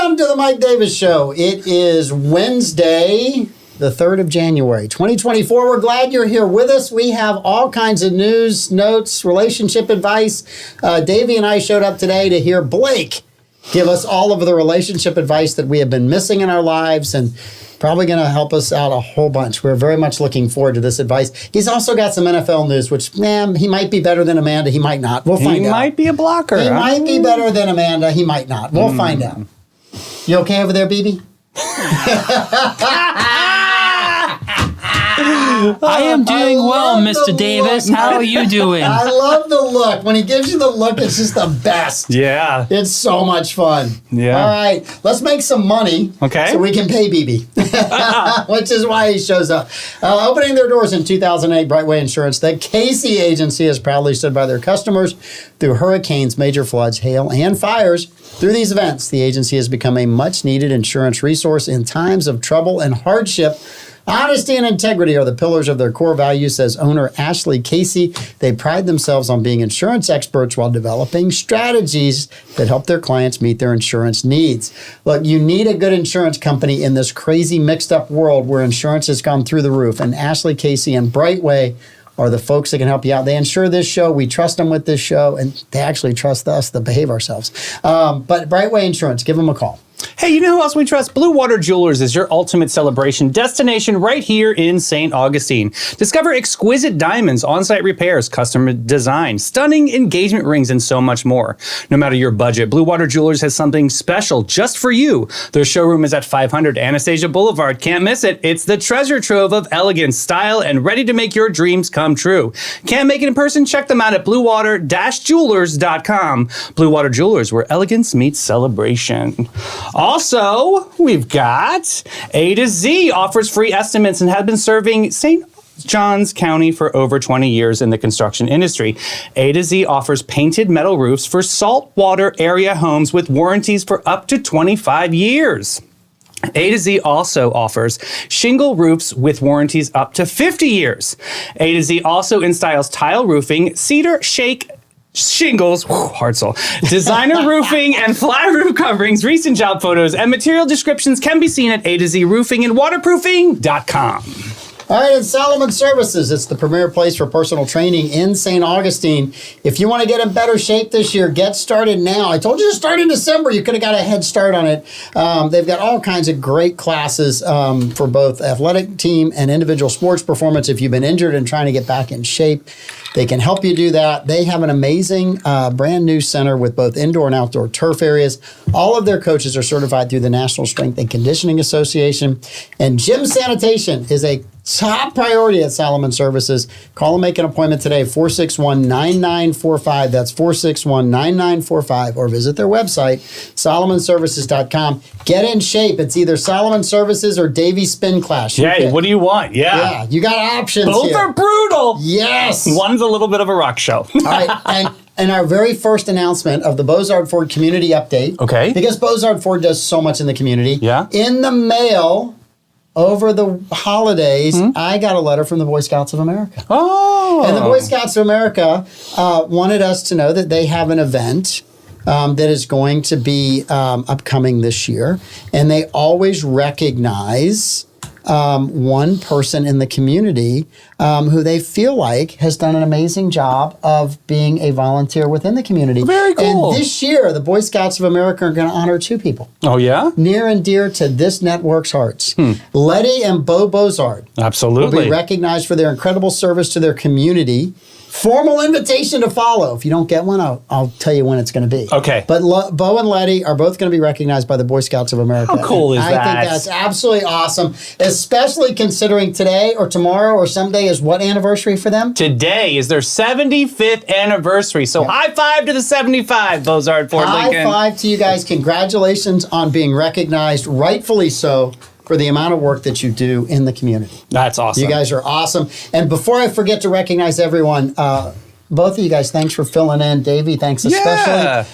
Welcome to the Mike Davis Show. It is Wednesday, the 3rd of January, 2024. We're glad you're here with us. We have all kinds of news, notes, relationship advice. Davey and I showed up today to hear Blake give us all of the relationship advice that we have been missing in our lives and probably going to help us out a whole bunch. We're very much looking forward to this advice. He's also got some NFL news, which, man, he might be better than Amanda. He might not. We'll find out. He might be a blocker. He might be better than Amanda. He might not. We'll find out. You okay over there, BB? I am doing well, Mr. Davis. How are you doing? I love the look. When he gives you the look, it's just the best. Yeah. It's so much fun. Yeah. All right. Let's make some money. Okay. So we can pay BB, which is why he shows up. Opening their doors in 2008, Brightway Insurance, the Casey Agency has proudly stood by their customers through hurricanes, major floods, hail, and fires. Through these events, the agency has become a much-needed insurance resource in times of trouble and hardship. Honesty and integrity are the pillars of their core values, says owner Ashley Casey. They pride themselves on being insurance experts while developing strategies that help their clients meet their insurance needs. Look, you need a good insurance company in this crazy mixed-up world where insurance has gone through the roof, and Ashley Casey and Brightway are the folks that can help you out. They insure this show. We trust them with this show, and they actually trust us to behave ourselves. But Brightway Insurance, give them a call. Hey, you know who else we trust? Blue Water Jewelers is your ultimate celebration destination right here in St. Augustine. Discover exquisite diamonds, on-site repairs, custom design, stunning engagement rings, and so much more. No matter your budget, Blue Water Jewelers has something special just for you. Their showroom is at 500 Anastasia Boulevard. Can't miss it. It's the treasure trove of elegance, style, and ready to make your dreams come true. Can't make it in person? Check them out at bluewater-jewelers.com. Blue Water Jewelers, where elegance meets celebration. Also, we've got A to Z offers free estimates and has been serving St. Johns County for over 20 years in the construction industry. A to Z offers painted metal roofs for saltwater area homes with warranties for up to 25 years. A to Z also offers shingle roofs with warranties up to 50 years. A to Z also installs tile roofing, cedar shake shingles, Hartzell, designer roofing and fly roof coverings. Recent job photos and material descriptions can be seen at A to Z Roofing and Waterproofing.com. All right, it's Solomon Services. It's the premier place for personal training in St. Augustine. If you want to get in better shape this year, get started now. I told you to start in December. You could have got a head start on it. They've got all kinds of great classes for both athletic team and individual sports performance. If you've been injured and trying to get back in shape, they can help you do that. They have an amazing brand new center with both indoor and outdoor turf areas. All of their coaches are certified through the National Strength and Conditioning Association. And gym sanitation is a top priority at Solomon Services. Call and make an appointment today, 461-9945. That's 461-9945. Or visit their website, solomonservices.com. Get in shape. It's either Solomon Services or Davey Spin Class. Yeah, what do you want? Yeah, you got options Both here. are brutal. Yes. One's a little bit of a rock show. All right, and our very first announcement of the Bozard Ford Community Update. Okay. Because Bozard Ford does so much in the community. Yeah. In the mail over the holidays, I got a letter from the Boy Scouts of America. Oh. And the Boy Scouts of America wanted us to know that they have an event that is going to be upcoming this year. And they always recognize one person in the community who they feel like has done an amazing job of being a volunteer within the community. Very cool. And this year, the Boy Scouts of America are going to honor two people. Oh, yeah? Near and dear to this network's hearts. Letty and Bo Bozard Absolutely. will be recognized for their incredible service to their community. Formal invitation to follow. If you don't get one, I'll tell you when it's going to be. Okay. But Bo and Letty are both going to be recognized by the Boy Scouts of America. How cool is that? I think that's absolutely awesome, especially considering today or tomorrow or someday is what anniversary for them? Today is their 75th anniversary. So high five to the 75, Bozard Ford Lincoln. High five to you guys. Congratulations on being recognized, rightfully so, for the amount of work that you do in the community. That's awesome. You guys are awesome. And before I forget to recognize everyone, both of you guys, thanks for filling in. Davey, thanks especially.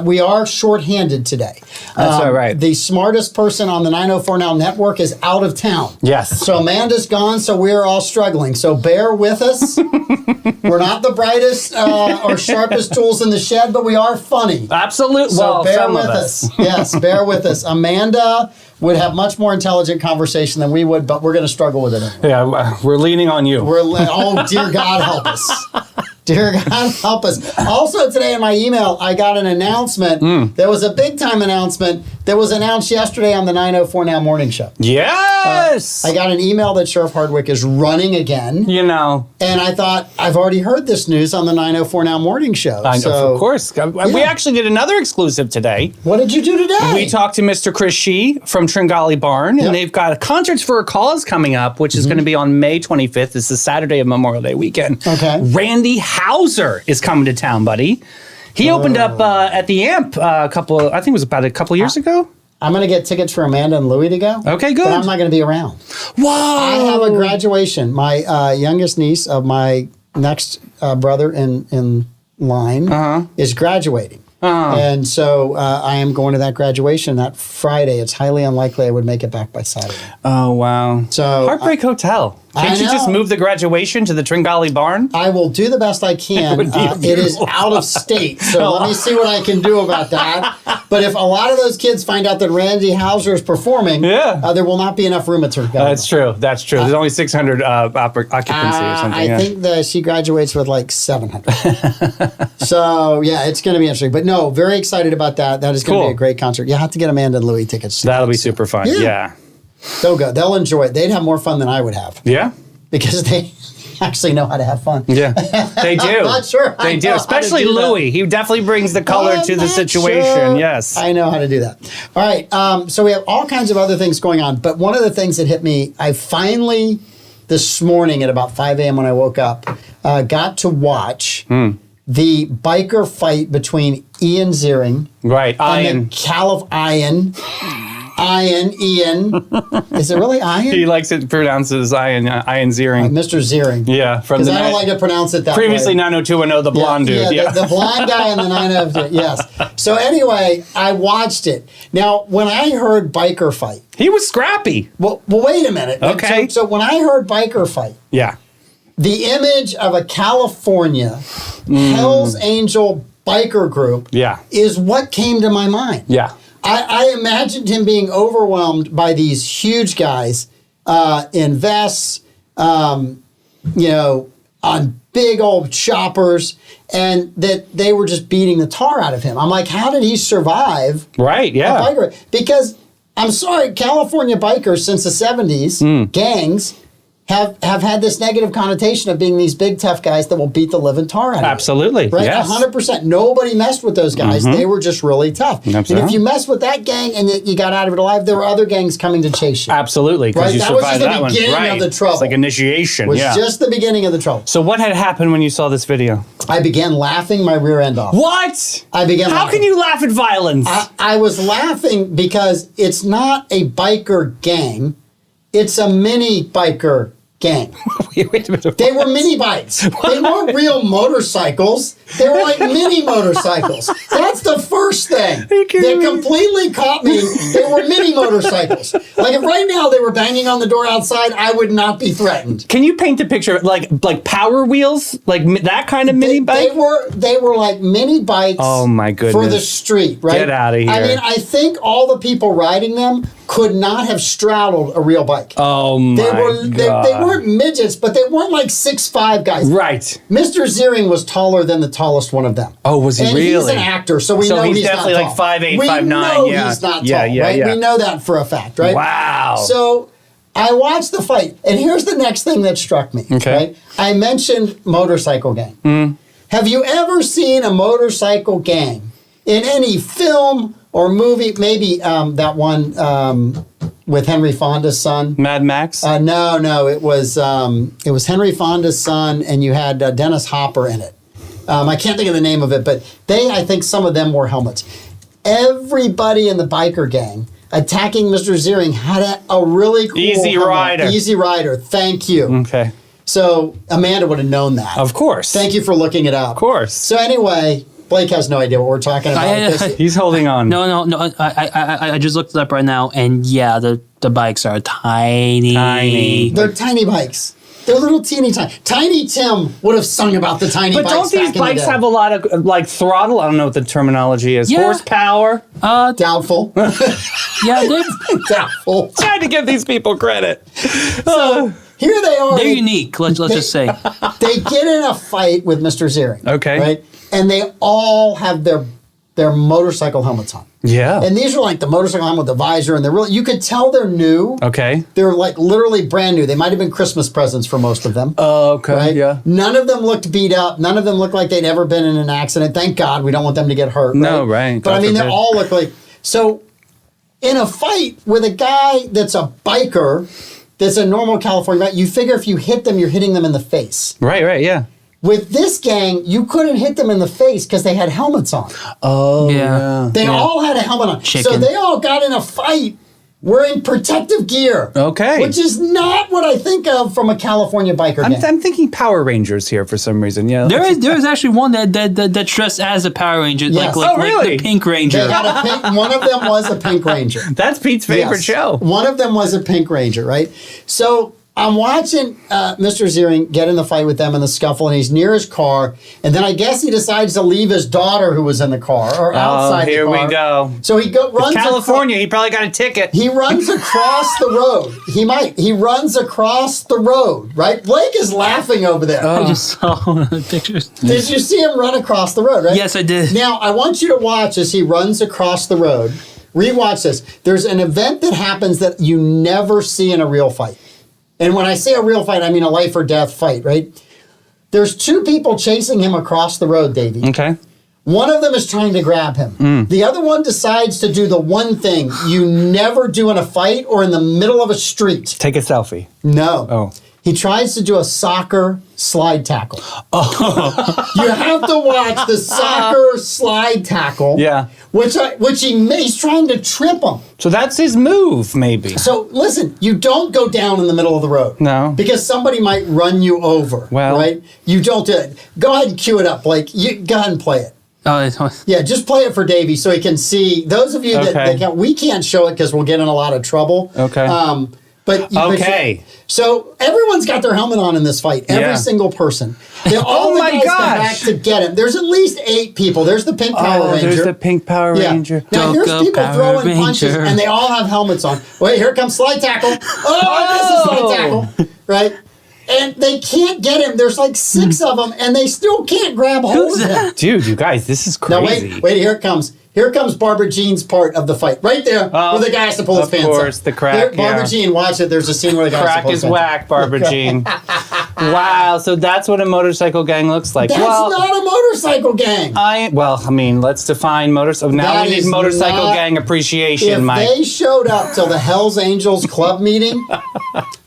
We are shorthanded today. That's all right. The smartest person on the 904 Now network is out of town. Yes. So Amanda's gone, so we're all struggling. So bear with us. We're not the brightest or sharpest tools in the shed, but we are funny. Absolutely. So Well, bear some with of us. Yes, bear with us. Amanda would have much more intelligent conversation than we would, but we're going to struggle with it anyway. Yeah, we're leaning on you. Oh, dear God, help us. Dear God, help us. Also today in my email, I got an announcement. There was a big-time announcement that was announced yesterday on the 904 Now Morning Show. Yes! I got an email that Sheriff Hardwick is running again. You know. And I thought, I've already heard this news on the 904 Now Morning Show. I know, So, of course. We actually did another exclusive today. what did you do today? We talked to Mr. Chris Shee from Tringali Barn, Yep. and they've got Concerts for a Cause coming up, which is going to be on May 25th. It's the Saturday of Memorial Day weekend. Okay. Randy Hauser is coming to town, buddy. He opened up at the Amp I think it was about a couple years ago. I'm going to get tickets for Amanda and Louie to go. Okay, good. But I'm not going to be around. Whoa! I have a graduation. My youngest niece of my next brother in line is graduating. And so I am going to that graduation that Friday. It's highly unlikely I would make it back by Saturday. Oh, wow. So Heartbreak Hotel. Can't you just move the graduation to the Tringali Barn? I will do the best I can. It is out of state, so let me see what I can do about that. But if a lot of those kids find out that Randy Hauser is performing, there will not be enough room at Tringali. That's true. That's true. There's only 600 occupancy or something. I think that she graduates with like 700. So, yeah, it's going to be interesting. But no, very excited about that. That is going to be a great concert. You have to get Amanda and Louie tickets. That'll be super fun. Yeah. They'll go. They'll enjoy it. They'd have more fun than I would have. Yeah. Because they actually know how to have fun. Yeah, they do. I'm not sure. They do, especially Louie. He definitely brings the color to the situation. Sure. Yes. I know how to do that. All right. So we have all kinds of other things going on. But one of the things that hit me, I finally, this morning at about 5 a.m. when I woke up, got to watch the biker fight between Ian Ziering. Right. And Ian. Is it really Ian? He likes it pronounced as Ian Ziering. Mr. Ziering. Yeah. Because I don't like to pronounce it that previously way. 90210, the blonde dude. Yeah, the blonde guy in the 902. Yes. So anyway, I watched it. Now, when I heard biker fight. He was scrappy. Well, wait a minute. Okay. So when I heard biker fight. Yeah. The image of a California Hell's Angel biker group is what came to my mind. Yeah. I imagined him being overwhelmed by these huge guys in vests, on big old choppers, and that they were just beating the tar out of him. I'm like, how did he survive? Right, yeah. A biker? Because, I'm sorry, California bikers since the 70s, gangs, have had this negative connotation of being these big tough guys that will beat the living tar out of you. Absolutely. Right? Yes. 100%. Nobody messed with those guys. They were just really tough. Absolutely. And if you mess with that gang and you got out of it alive, there were other gangs coming to chase you. Absolutely. Because you That was survived just that the one. beginning of the trouble. It's like initiation. It was just the beginning of the trouble. So what had happened when you saw this video? I began laughing my rear end off. What? I began How laughing. can you laugh at violence? I was laughing because it's not a biker gang. It's a mini biker gang. Wait a minute. They were mini bikes. They weren't real motorcycles. They were like mini motorcycles. That's the first thing that completely caught me. They were mini motorcycles. Like if right now they were banging on the door outside, I would not be threatened. Can you paint a picture like Power Wheels, like that kind of mini bike? They were like mini bikes. Oh my goodness! For the street, right? Get out of here! I mean, I think all the people riding them could not have straddled a real bike. Oh my God! They weren't midgets, but they weren't like 6'5" guys. Right. Mr. Ziering was taller than the tallest one of them. Oh, was he and really? He's an actor, so we know he's definitely not tall. like 5'8", 5'9". We know he's not tall, right? We know that for a fact, right? Wow. So I watched the fight, and here's the next thing that struck me. Okay. Right? I mentioned motorcycle gang. Have you ever seen a motorcycle gang in any film or movie? Maybe that one with Henry Fonda's son. Mad Max? No. It was Henry Fonda's son, and you had Dennis Hopper in it. I can't think of the name of it, but I think some of them wore helmets. Everybody in the biker gang attacking Mr. Ziering had a really cool Easy helmet. Rider. Easy Rider. Thank you. Okay. So Amanda would have known that. Of course. Thank you for looking it up. Of course. So anyway, Blake has no idea what we're talking about. He's holding on. No. I just looked it up right now, and yeah, the bikes are tiny. Tiny. They're tiny bikes. They're little teeny tiny. Tiny Tim would have sung about the tiny But bikes. don't these bikes have a lot of like throttle? I don't know what the terminology is. Yeah. Horsepower. Doubtful. Yeah, they're Doubtful. Trying to give these people credit. So here they are. they're unique. Let's just say. They get in a fight with Mr. Ziering. Okay. Right? And they all have their motorcycle helmets on. Yeah. And these are like the motorcycle helmet with the visor, and they're really, you could tell they're new. Okay. They're like literally brand new. They might have been Christmas presents for most of them. Oh, okay. Right? Yeah. None of them looked beat up. None of them looked like they'd ever been in an accident. Thank God we don't want them to get hurt. No, right. But God I mean, they forbid. all look like. So in a fight with a guy that's a biker, that's a normal California guy, you figure if you hit them, you're hitting them in the face. Right, yeah. With this gang, you couldn't hit them in the face because they had helmets on. Oh, Yeah. They all had a helmet on. So Chicken. they all got in a fight wearing protective gear. Okay. Which is not what I think of from a California biker gang. I'm thinking Power Rangers here for some reason. Yeah. There is actually one that dressed as a Power Ranger, Yes. like Oh, really? the Pink They Ranger. had a pink, one of them was a Pink Ranger. That's Pete's favorite Yes. show. One of them was a Pink Ranger, right? So I'm watching Mr. Ziering get in the fight with them in the scuffle, and he's near his car, and then I guess he decides to leave his daughter who was in the car, or outside the here car. we go. So he runs California, he probably got a ticket. He runs across the road. He runs across the road, right? Blake is laughing over there. I just saw the pictures. Did you see him run across the road, right? Yes, I did. Now, I want you to watch as he runs across the road. Rewatch this. There's an event that happens that you never see in a real fight. And when I say a real fight, I mean a life or death fight, right? There's two people chasing him across the road, Davey. Okay. One of them is trying to grab him. The other one decides to do the one thing you never do in a fight or in the middle of a street. Take a selfie. No. Oh. He tries to do a soccer slide tackle. Oh. You have to watch the soccer slide tackle. Yeah. He's trying to trip him. So that's his move, maybe. So listen, you don't go down in the middle of the road. No. Because somebody might run you over. Well. Right? You don't do it. Go ahead and cue it up, Blake. Go ahead and play it. Yeah, just play it for Davey so he can see. Those of you that we can't show it because we'll get in a lot of trouble. Okay. Okay. So everyone's got their helmet on in this fight. Every single person. All the guys come back to get him. There's at least 8 people. There's the Pink Power Ranger. There's the Pink Power Ranger. Now here's Go people Power throwing punches, Ranger. and they all have helmets on. Wait, here comes slide tackle. Oh, this is slide tackle. Right? And they can't get him. There's like 6 of them, and they still can't grab hold of him. Dude, you guys, this is Now crazy. wait, here it comes. Here comes Barbara Jean's part of the fight. Right there, where the guy has to pull his pants up. Of course, the crack, Barbara Jean, watch it. There's a scene where the guy has to Crack pull his is pants whack, Barbara Jean. Wow, so that's what a motorcycle gang looks like. That's not a motorcycle gang. Let's define motorcycle. Now That we need is motorcycle not- gang appreciation, If Mike. they showed up till the Hells Angels club meeting,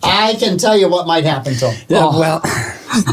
I can tell you what might happen to them. Well,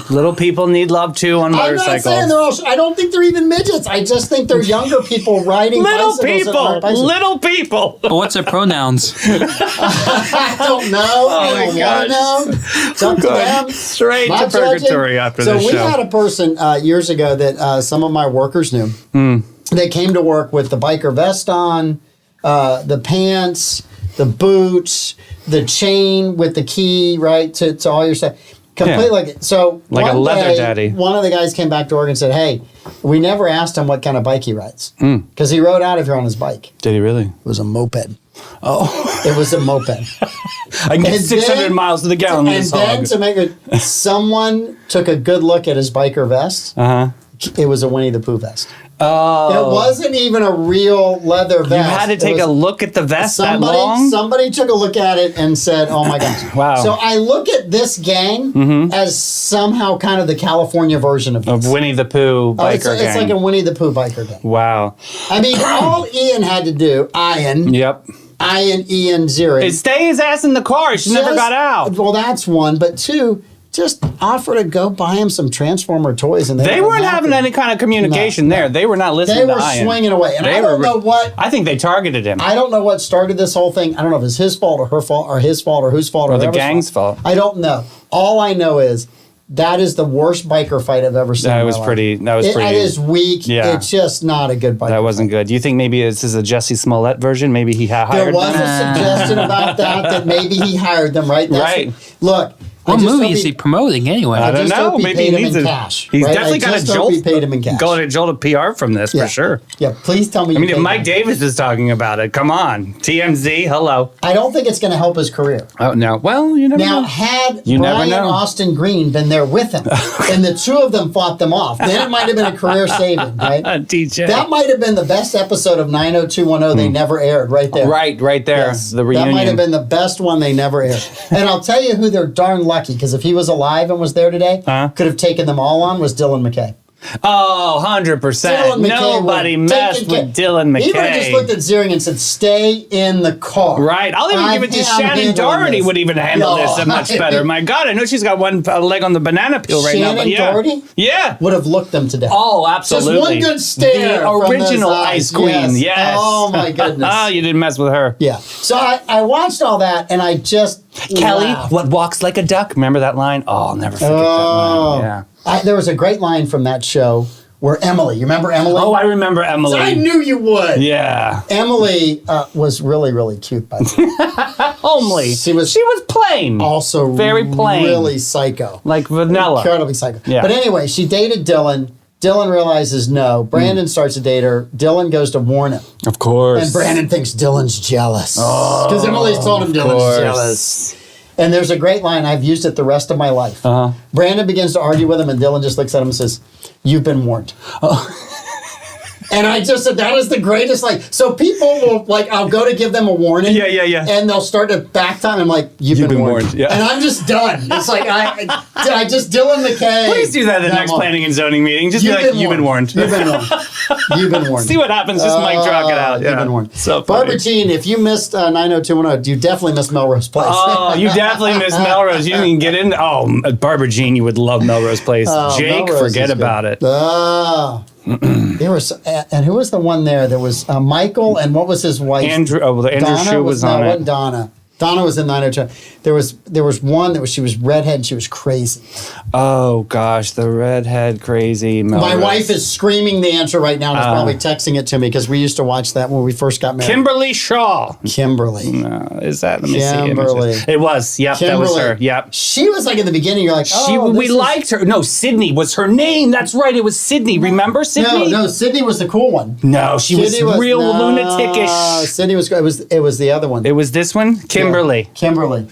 little people need love too on I'm motorcycles. not saying they're all. I don't think they're even midgets. I just think they're younger people riding Little bicycles. that aren't bicycles. little people. But what's their pronouns? I don't know. I don't want to know. It's up to them. Straight to Not judging. purgatory after So this we show. had a person years ago that some of my workers knew. They came to work with the biker vest on, the pants, the boots, the chain with the key, right, to all your stuff. Completely like it. So Like a one leather day, daddy. One of the guys came back to work and said, "Hey, we never asked him what kind of bike he rides because he rode out of here on his bike. Did he really? It was a moped. Oh. It was a moped." I can get And 600 then- miles to the gallon in And this then hog. to make it, someone took a good look at his biker vest. Uh-huh. It was a Winnie the Pooh vest. Oh. It wasn't even a real leather vest. You had to take It a was- look at the vest that long? Somebody took a look at it and said, "Oh my gosh!" Wow. So I look at this gang as somehow kind of the California version of this. Of Winnie the Pooh biker it's gang. like a Winnie the Pooh biker gang. Wow. I mean, all Ian had to do, Ian Ziering, Is stay his ass in the car. He never got out. Well, that's one. But 2, just offer to go buy him some Transformer toys, and They weren't having any kind of communication there. They were not listening. They were swinging away, and I don't know what. I think they targeted him. I don't know what started this whole thing. I don't know if it's his fault or her fault or his fault or whose fault or the gang's fault. I don't know. All I know is that is the worst biker fight I've ever seen. That was pretty. It is weak. Yeah. It's just not a good biker. That wasn't good. Do you think maybe this is a Jesse Smollett version? Maybe he hired There was them? a suggestion about that maybe he hired them, right? Right. Look. What movie is he promoting anyway? I don't just know. hope he Maybe paid he him needs in it. cash. He's right? definitely I got a just hope jolt. he paid him in cash. Got a jolt of PR from this for sure. Yeah, please tell me. I mean, if Mike Davis is talking about it, come on, TMZ, hello. I don't think it's going to help his career. Oh no. Well, you never know. Now, had You never Brian know. Austin Green been there with him, and the two of them fought them off, then it might have been a career saving, right? DJ. That might have been the best episode of 90210 they never aired, right there. Right there. Yes. The reunion. That might have been the best one they never aired. And I'll tell you who they're darn lucky, because if he was alive and was there today, could have taken them all on, was Dylan McKay. Oh, 100%. Dylan McKay Nobody would messed take with Dylan McKay. He would have just looked at Ziering and said, stay in the car. Right. I'll even give it to Shannon Doherty would even handle this much better. My God, I know she's got one leg on the banana peel right now. But yeah. Doherty? Yeah. Would have looked them to death. Oh, absolutely. Just one good stare. The from original those Ice eyes. Queen. Yes. Oh, my goodness. Oh, you didn't mess with her. Yeah. So I watched all that, and I just Kelly, laughed. what walks like a duck? Remember that line? Oh, I'll never forget that line. Yeah. There was a great line from that show where Emily, you remember Emily? Oh, I remember Emily. I knew you would. Yeah. Emily was really, really cute, by the way. Homely. She was plain. Also very plain. Really psycho. Like vanilla. Incredibly psycho. Yeah. But anyway, she dated Dylan. Dylan realizes no. Brandon starts to date her. Dylan goes to warn him. Of course. And Brandon thinks Dylan's jealous. Because Emily's told him Dylan's jealous. And there's a great line. I've used it the rest of my life. Brandon begins to argue with him, and Dylan just looks at him and says, "You've been warned." And I just said, that is the greatest, so people will, I'll go to give them a warning. Yeah. And they'll start to back time. I'm like, you've been warned. Yeah. And I'm just done. It's like, I just, Dylan McKay. Please do that at the next planning and zoning meeting. Just be like, you've been warned. You've been warned. You've been warned. See what happens. Just Mike Drock it out. You've been warned. So Barbara Jean, if you missed 90210, you definitely missed Melrose Place. Oh, you definitely missed Melrose. You didn't even get in. Oh, Barbara Jean, you would love Melrose Place. Jake, Melrose forget about it. There was, and who was the one there? There was Michael, and what was his wife? Andrew. Oh, well, Andrew Donna Shue was on it. Donna. Donna was in 902. There was one that she was redhead and she was crazy. Oh gosh, the redhead crazy. Melrose. My wife is screaming the answer right now and is probably texting it to me because we used to watch that when we first got married. Kimberly Shaw. Kimberly. No, is that? Let me Kimberly. see. It was. Yep, Kimberly. that was her. Yep. She was in the beginning. You're like, we liked her. No, Sydney was her name. That's right. It was Sydney. Remember Sydney? No, Sydney was the cool one. No, she was real lunatic-ish. Sydney was. It was the other one. It was this one. Kimberly. Yeah. Kimberly.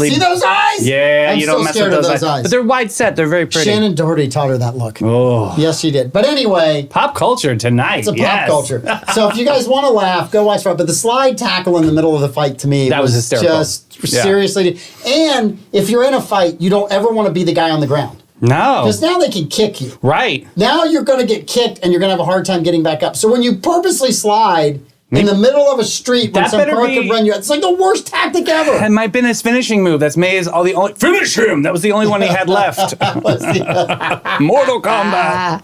Yeah. See those eyes? Yeah, I'm you don't mess with those eyes. But they're wide set. They're very pretty. Shannon Doherty taught her that look. Oh. Yes, she did. But anyway. Pop culture tonight. It's a pop culture. So if you guys want to laugh, go watch it. But the slide tackle in the middle of the fight to me that was hysterical. Seriously. And if you're in a fight, you don't ever want to be the guy on the ground. No. Because now they can kick you. Right. Now you're going to get kicked and you're going to have a hard time getting back up. So when you purposely slide in the middle of a street when some car could run you, it's like the worst tactic ever. That might have been his finishing move. That's May's the only finish him. That was the only one he had left. Mortal Kombat.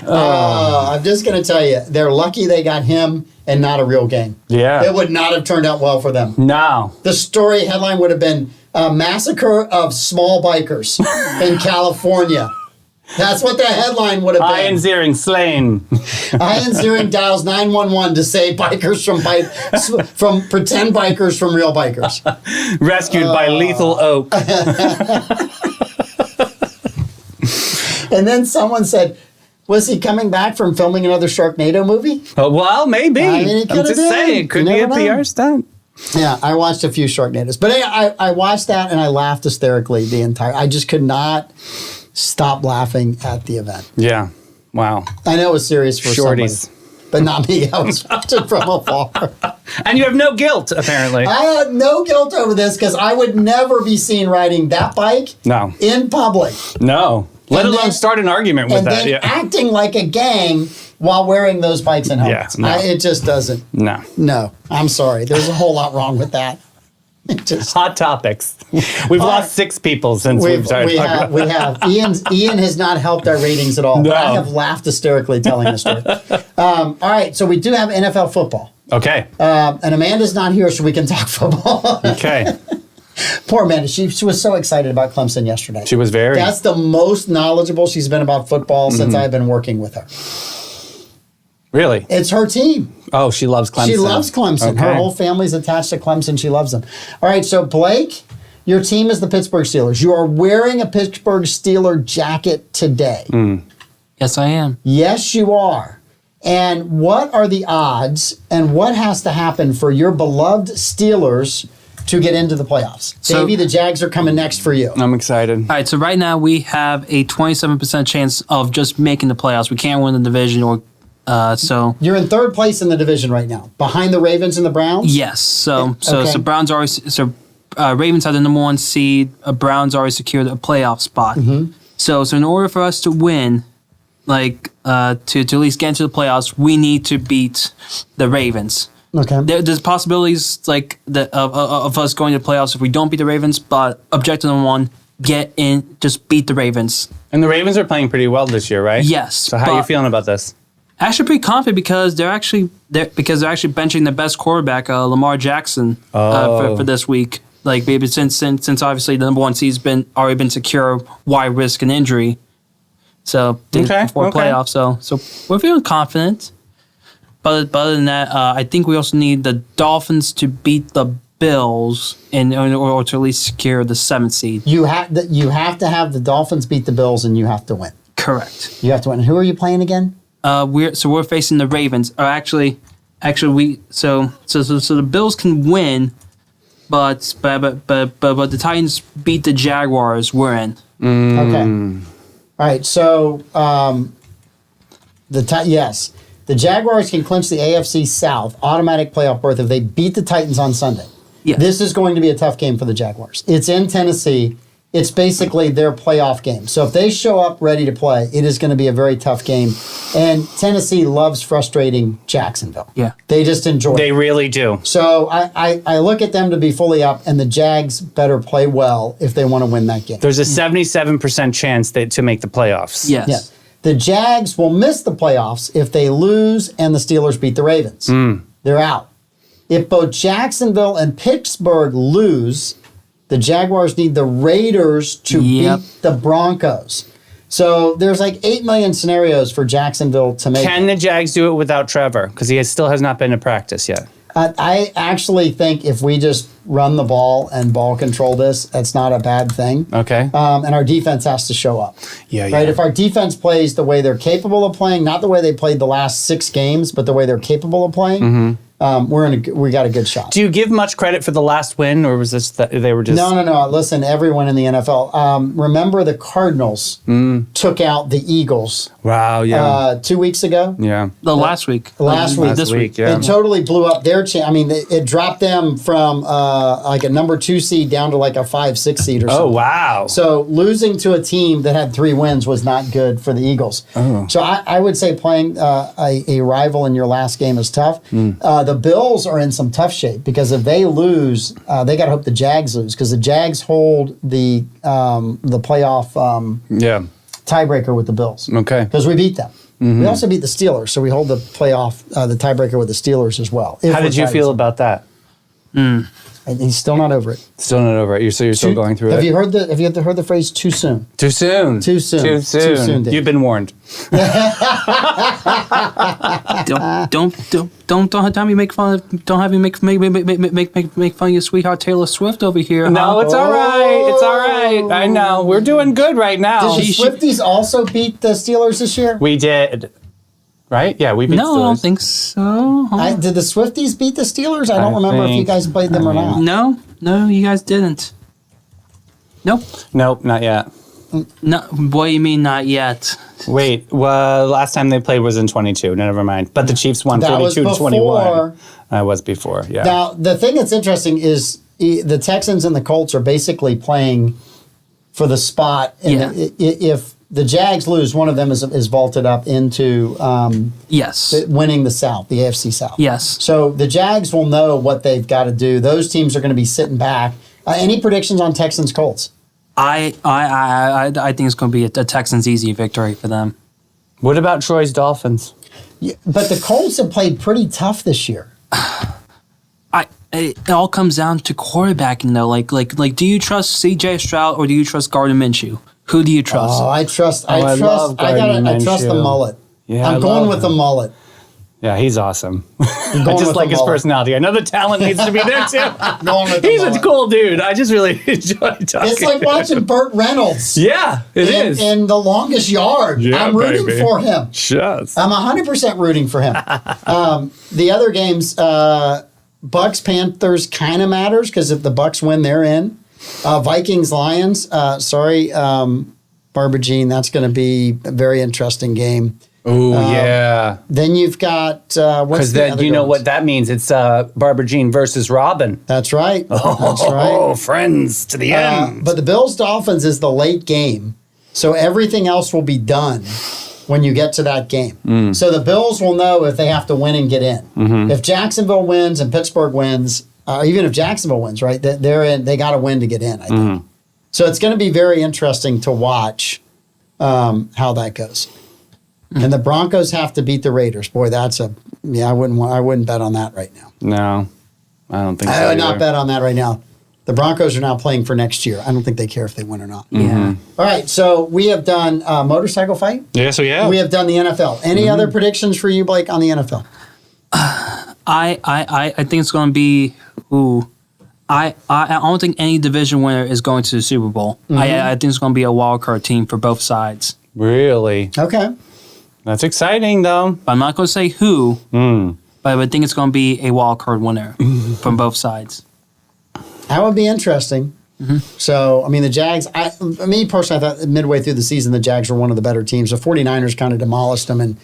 I'm just going to tell you, they're lucky they got him and not a real game. Yeah. It would not have turned out well for them. No. The story headline would have been Massacre of Small Bikers in California. That's what the headline would have been. Ian Ziering slain. Ian Ziering dials 911 to save bikers from pretend bikers from real bikers. Rescued by Lethal Oak. And then someone said, was he coming back from filming another Sharknado movie? Well, maybe. I mean, I'm just saying, it could be a PR stunt. Yeah, I watched a few Sharknadoes. But I watched that and I laughed hysterically the entire... I just could not stop laughing at the event. Yeah. Wow. I know it was serious for Shorties. somebody, but not me. I was watching from afar. And you have no guilt, apparently. I had no guilt over this because I would never be seen riding that bike in public. No. Let alone start an argument with that. And then acting like a gang while wearing those bikes and helmets. Yeah, no. It just doesn't. No. No. I'm sorry. There's a whole lot wrong with that. Just, Hot topics. We've lost 6 people since we've started talking about we have. Ian has not helped our ratings at all. No. But I have laughed hysterically telling the story. All right, so we do have NFL football. Okay. And Amanda's not here, so we can talk football. Okay. Poor Amanda. She was so excited about Clemson yesterday. She was very. That's the most knowledgeable she's been about football since I've been working with her. Really? It's her team. Oh, she loves Clemson. She loves Clemson. Okay. Her whole family's attached to Clemson. She loves them. All right, so Blake, your team is the Pittsburgh Steelers. You are wearing a Pittsburgh Steeler jacket today. Yes, I am. Yes, you are. And what are the odds and what has to happen for your beloved Steelers to get into the playoffs? So- Davey, the Jags are coming next for you. I'm excited. All right, so right now we have a 27% chance of just making the playoffs. We can't win the division, or so. You're in third place in the division right now, behind the Ravens and the Browns? Yes, so Okay. Browns already Ravens had the number 1 seed. Browns already secured a playoff spot. Mm-hmm. So in order for us to win, to at least get into the playoffs, we need to beat the Ravens. Okay. There's possibilities of us going to the playoffs if we don't beat the Ravens, but objective number 1, get in, just beat the Ravens. And the Ravens are playing pretty well this year, right? Yes. So how are you feeling about this? Actually, pretty confident because they're actually benching the best quarterback, Lamar Jackson, for this week. Like maybe since obviously the number 1 seed's already been secure. Why risk an injury? So before playoffs, so we're feeling confident. But other than that, I think we also need the Dolphins to beat the Bills or to at least secure the 7th seed. You have to have the Dolphins beat the Bills and you have to win. Correct. You have to win. And who are you playing again? We're facing the Ravens. Actually, the Bills can win, but the Titans beat the Jaguars. We're in. Okay. All right. So the Jaguars can clinch the AFC South automatic playoff berth if they beat the Titans on Sunday. Yeah. This is going to be a tough game for the Jaguars. It's in Tennessee. It's basically their playoff game. So if they show up ready to play, it is going to be a very tough game. And Tennessee loves frustrating Jacksonville. Yeah. They just enjoy it. They really do. So I look at them to be fully up, and the Jags better play well if they want to win that game. There's a 77% chance to make the playoffs. Yes. Yeah. The Jags will miss the playoffs if they lose and the Steelers beat the Ravens. They're out. If both Jacksonville and Pittsburgh lose, the Jaguars need the Raiders to beat the Broncos. So there's like 8 million scenarios for Jacksonville to make. Can the Jags do it without Trevor? Because he still has not been to practice yet. I actually think if we just run the ball and ball control this, that's not a bad thing. Okay. And our defense has to show up. Yeah. Right? If our defense plays the way they're capable of playing, not the way they played the last 6 games, but the way they're capable of playing, we got a good shot. Do you give much credit for the last win, or was this that they were just... No. Listen, everyone in the NFL. Remember the Cardinals took out the Eagles. Wow, yeah. 2 weeks ago? Yeah. Last week. Last week. This week. Yeah. It totally blew up their chance. I mean, it dropped them from like a number 2 seed down to like a 5-6 seed or something. Oh, wow. So losing to a team that had 3 wins was not good for the Eagles. Oh. So I would say playing a rival in your last game is tough. The Bills are in some tough shape because if they lose, they got to hope the Jags lose because the Jags hold the playoff tiebreaker with the Bills. Okay. Because we beat them. We also beat the Steelers, so we hold the playoff, the tiebreaker with the Steelers as well. How did you feel about that? And he's still not over it. Still not over it. So you're still going through Have it? you heard the phrase "too soon"? Too soon. Too soon. Too soon. Too soon, Dave. You've been warned. Don't have me make fun of. Don't have me make fun of your sweetheart Taylor Swift over here. No, it's all right. It's all right. I know. We're doing good right now. Did the Swifties also beat the Steelers this year? We did. Right? Yeah, we beat No, Steelers. I don't think so. Did the Swifties beat the Steelers? I don't I remember if you think- guys played them or not. No, you guys didn't. Nope. Nope, not yet. No, what do you mean not yet? Wait, well, last time they played was in 22. No, never mind. But the Chiefs won That was 32-21. before. That was before, yeah. Now, the thing that's interesting is the Texans and the Colts are basically playing for the spot. And Yeah. the Jags lose, one of them is vaulted up into Yes. winning the South, the AFC South. Yes. So the Jags will know what they've got to do. Those teams are going to be sitting back. Any predictions on Texans Colts? I think it's going to be a Texans easy victory for them. What about Troy's Dolphins? Yeah, but the Colts have played pretty tough this year. It all comes down to quarterbacking though. Like, do you trust C.J. Stroud or do you trust Gardner Minshew? Who do you trust? Oh, I trust love Gardner I trust the Minshew. mullet. Yeah, I'm going with the mullet. Yeah, he's awesome. I going just with like the his mullet. personality. I know the talent needs to be there too. Going with the He's a mullet. cool dude. I just really enjoy talking. It's like watching Burt Reynolds. Yeah, it is. In The Longest Yard. Yeah, I'm rooting baby. for him. Just. I'm 100% rooting for him. The other games, Bucks Panthers kind of matters because if the Bucks win, they're in. Vikings Lions. Barbara Jean. That's going to be a very interesting game. Oh yeah. Then you've got Because then you know what that means. It's Barbara Jean versus Robin. That's right. That's Oh, right. friends to the end. But the Bills Dolphins is the late game, so everything else will be done when you get to that game. So the Bills will know if they have to win and get in. If Jacksonville wins and Pittsburgh wins, even if Jacksonville wins, right? They're in. They got to win to get in. I think. So it's going to be very interesting to watch how that goes. And the Broncos have to beat the Raiders. Boy, that's I wouldn't bet on that right now. No, I don't think so. I would not either. bet on that right now. The Broncos are now playing for next year. I don't think they care if they win or not. Yeah. All right, so we have done motorcycle fight. Yeah, so yeah. We have done the NFL. Any other predictions for you, Blake, on the NFL? I think it's going to be I don't think any division winner is going to the Super Bowl. I think it's going to be a wild card team for both sides. Really? Okay. That's exciting, though. But I'm not going to say who, but I think it's going to be a wild card winner from both sides. That would be interesting. So, I mean, the Jags, me personally, I thought midway through the season, the Jags were one of the better teams. The 49ers kind of demolished them, and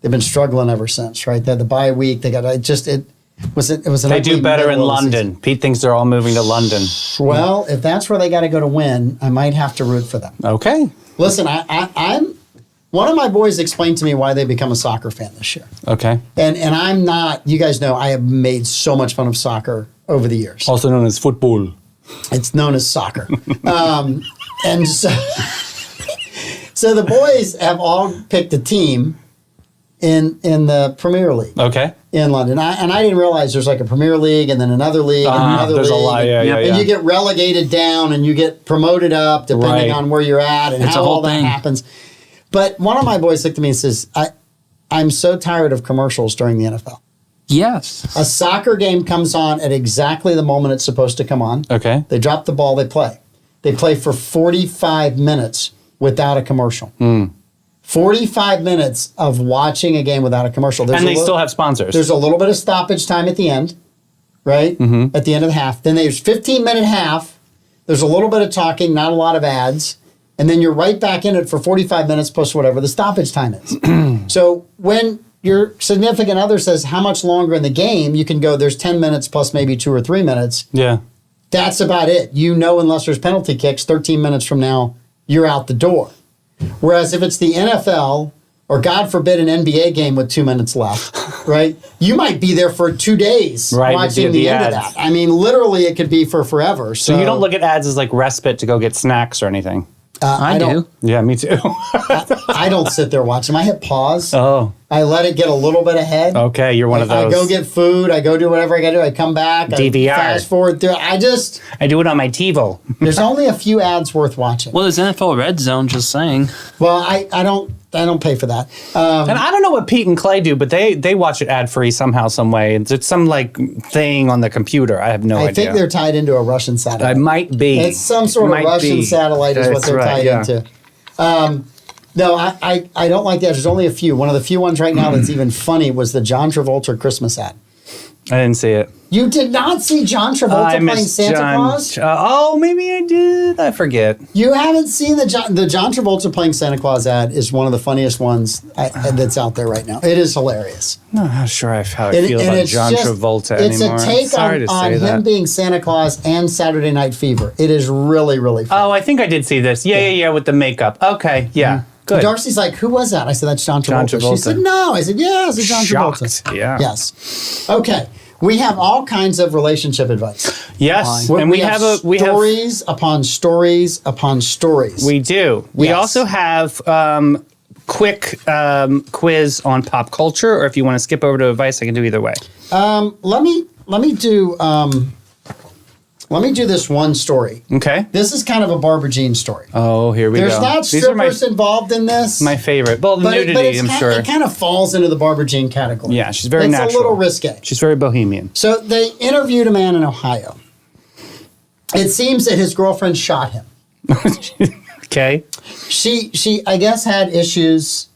they've been struggling ever since, right? They had the bye week. They got, it was an They do ugly better in middle of the London. season. Pete thinks they're all moving to London. Well, if that's where they got to go to win, I might have to root for them. Okay. Listen, I'm one of my boys explained to me why they become a soccer fan this year. Okay. And I'm not, you guys know, I have made so much fun of soccer over the years. Also known as football. It's known as soccer. And so, so the boys have all picked a team in the Premier League Okay. in London. And I didn't realize there's like a Premier League and then another league and another there's league. a lot, yeah, yeah, And yeah. you get relegated down and you get promoted up depending Right. on where you're at and It's how a whole all that thing. happens. But one of my boys looked at me and says, I'm so tired of commercials during the NFL. Yes. A soccer game comes on at exactly the moment it's supposed to come on. Okay. They drop the ball, they play. They play for 45 minutes without a commercial. 45 minutes of watching a game without a commercial. And they still have sponsors. There's a little bit of stoppage time at the end, right? At the end of the half. Then there's 15-minute half. There's a little bit of talking, not a lot of ads. And then you're right back in it for 45 minutes plus whatever the stoppage time is. So when your significant other says how much longer in the game, you can go, there's 10 minutes plus maybe 2 or 3 minutes. Yeah. That's about it. You know, unless there's penalty kicks, 13 minutes from now, you're out the door. Whereas if it's the NFL, or God forbid an NBA game with 2 minutes left, right? You might be there for 2 days Right, watching the end ads. of that. I mean, literally, it could be for forever. So you don't look at ads as like respite to go get snacks or anything? I do. don't- Yeah, me too. I don't sit there watching. I hit pause. Oh, I let it get a little bit ahead. okay. You're one of I those. go get food. I go do whatever I got to do. I come back. DVR. I fast forward through. I do it on my TiVo. there's only a few ads worth watching. Well, there's NFL Red Zone, just saying. Well, I don't pay for that. And I don't know what Pete and Clay do, but they watch it ad free somehow, some way. It's some like thing on the computer. I have no I idea. think they're tied into a Russian I satellite. might be. It's some sort of Might Russian be. satellite is what That's they're right, tied yeah. into. No, I don't like that. There's only a few. One of the few ones right now that's even funny was the John Travolta Christmas ad. I didn't see it. You did not see John Travolta playing Santa Claus? Oh, maybe I did. I forget. You haven't seen the John Travolta playing Santa Claus ad is one of the funniest ones that's out there right now. It is hilarious. I'm not sure how I feel about John Travolta anymore. It's a take on him being Santa Claus and Saturday Night Fever. It is really, really funny. Oh, I think I did see this. Yeah, with the makeup. Okay, yeah. Mm-hmm. Good. Darcy's like, who was that? I said, that's John Travolta. She said, no. I said, yeah, it's John Travolta. Yeah. Yes. Okay. We have all kinds of relationship advice. Yes, and we have stories upon stories upon stories. We do. We also have quick quiz on pop culture, or if you want to skip over to advice, I can do either way. Let me do this one story. Okay. This is kind of a Barbara Jean story. Oh, here we go. There's not strippers involved in this. My favorite. Well, nudity, I'm sure. It kind of falls into the Barbara Jean category. Yeah, she's very natural. It's a little risque. She's very bohemian. So they interviewed a man in Ohio. It seems that his girlfriend shot him. Okay. She I guess had issues.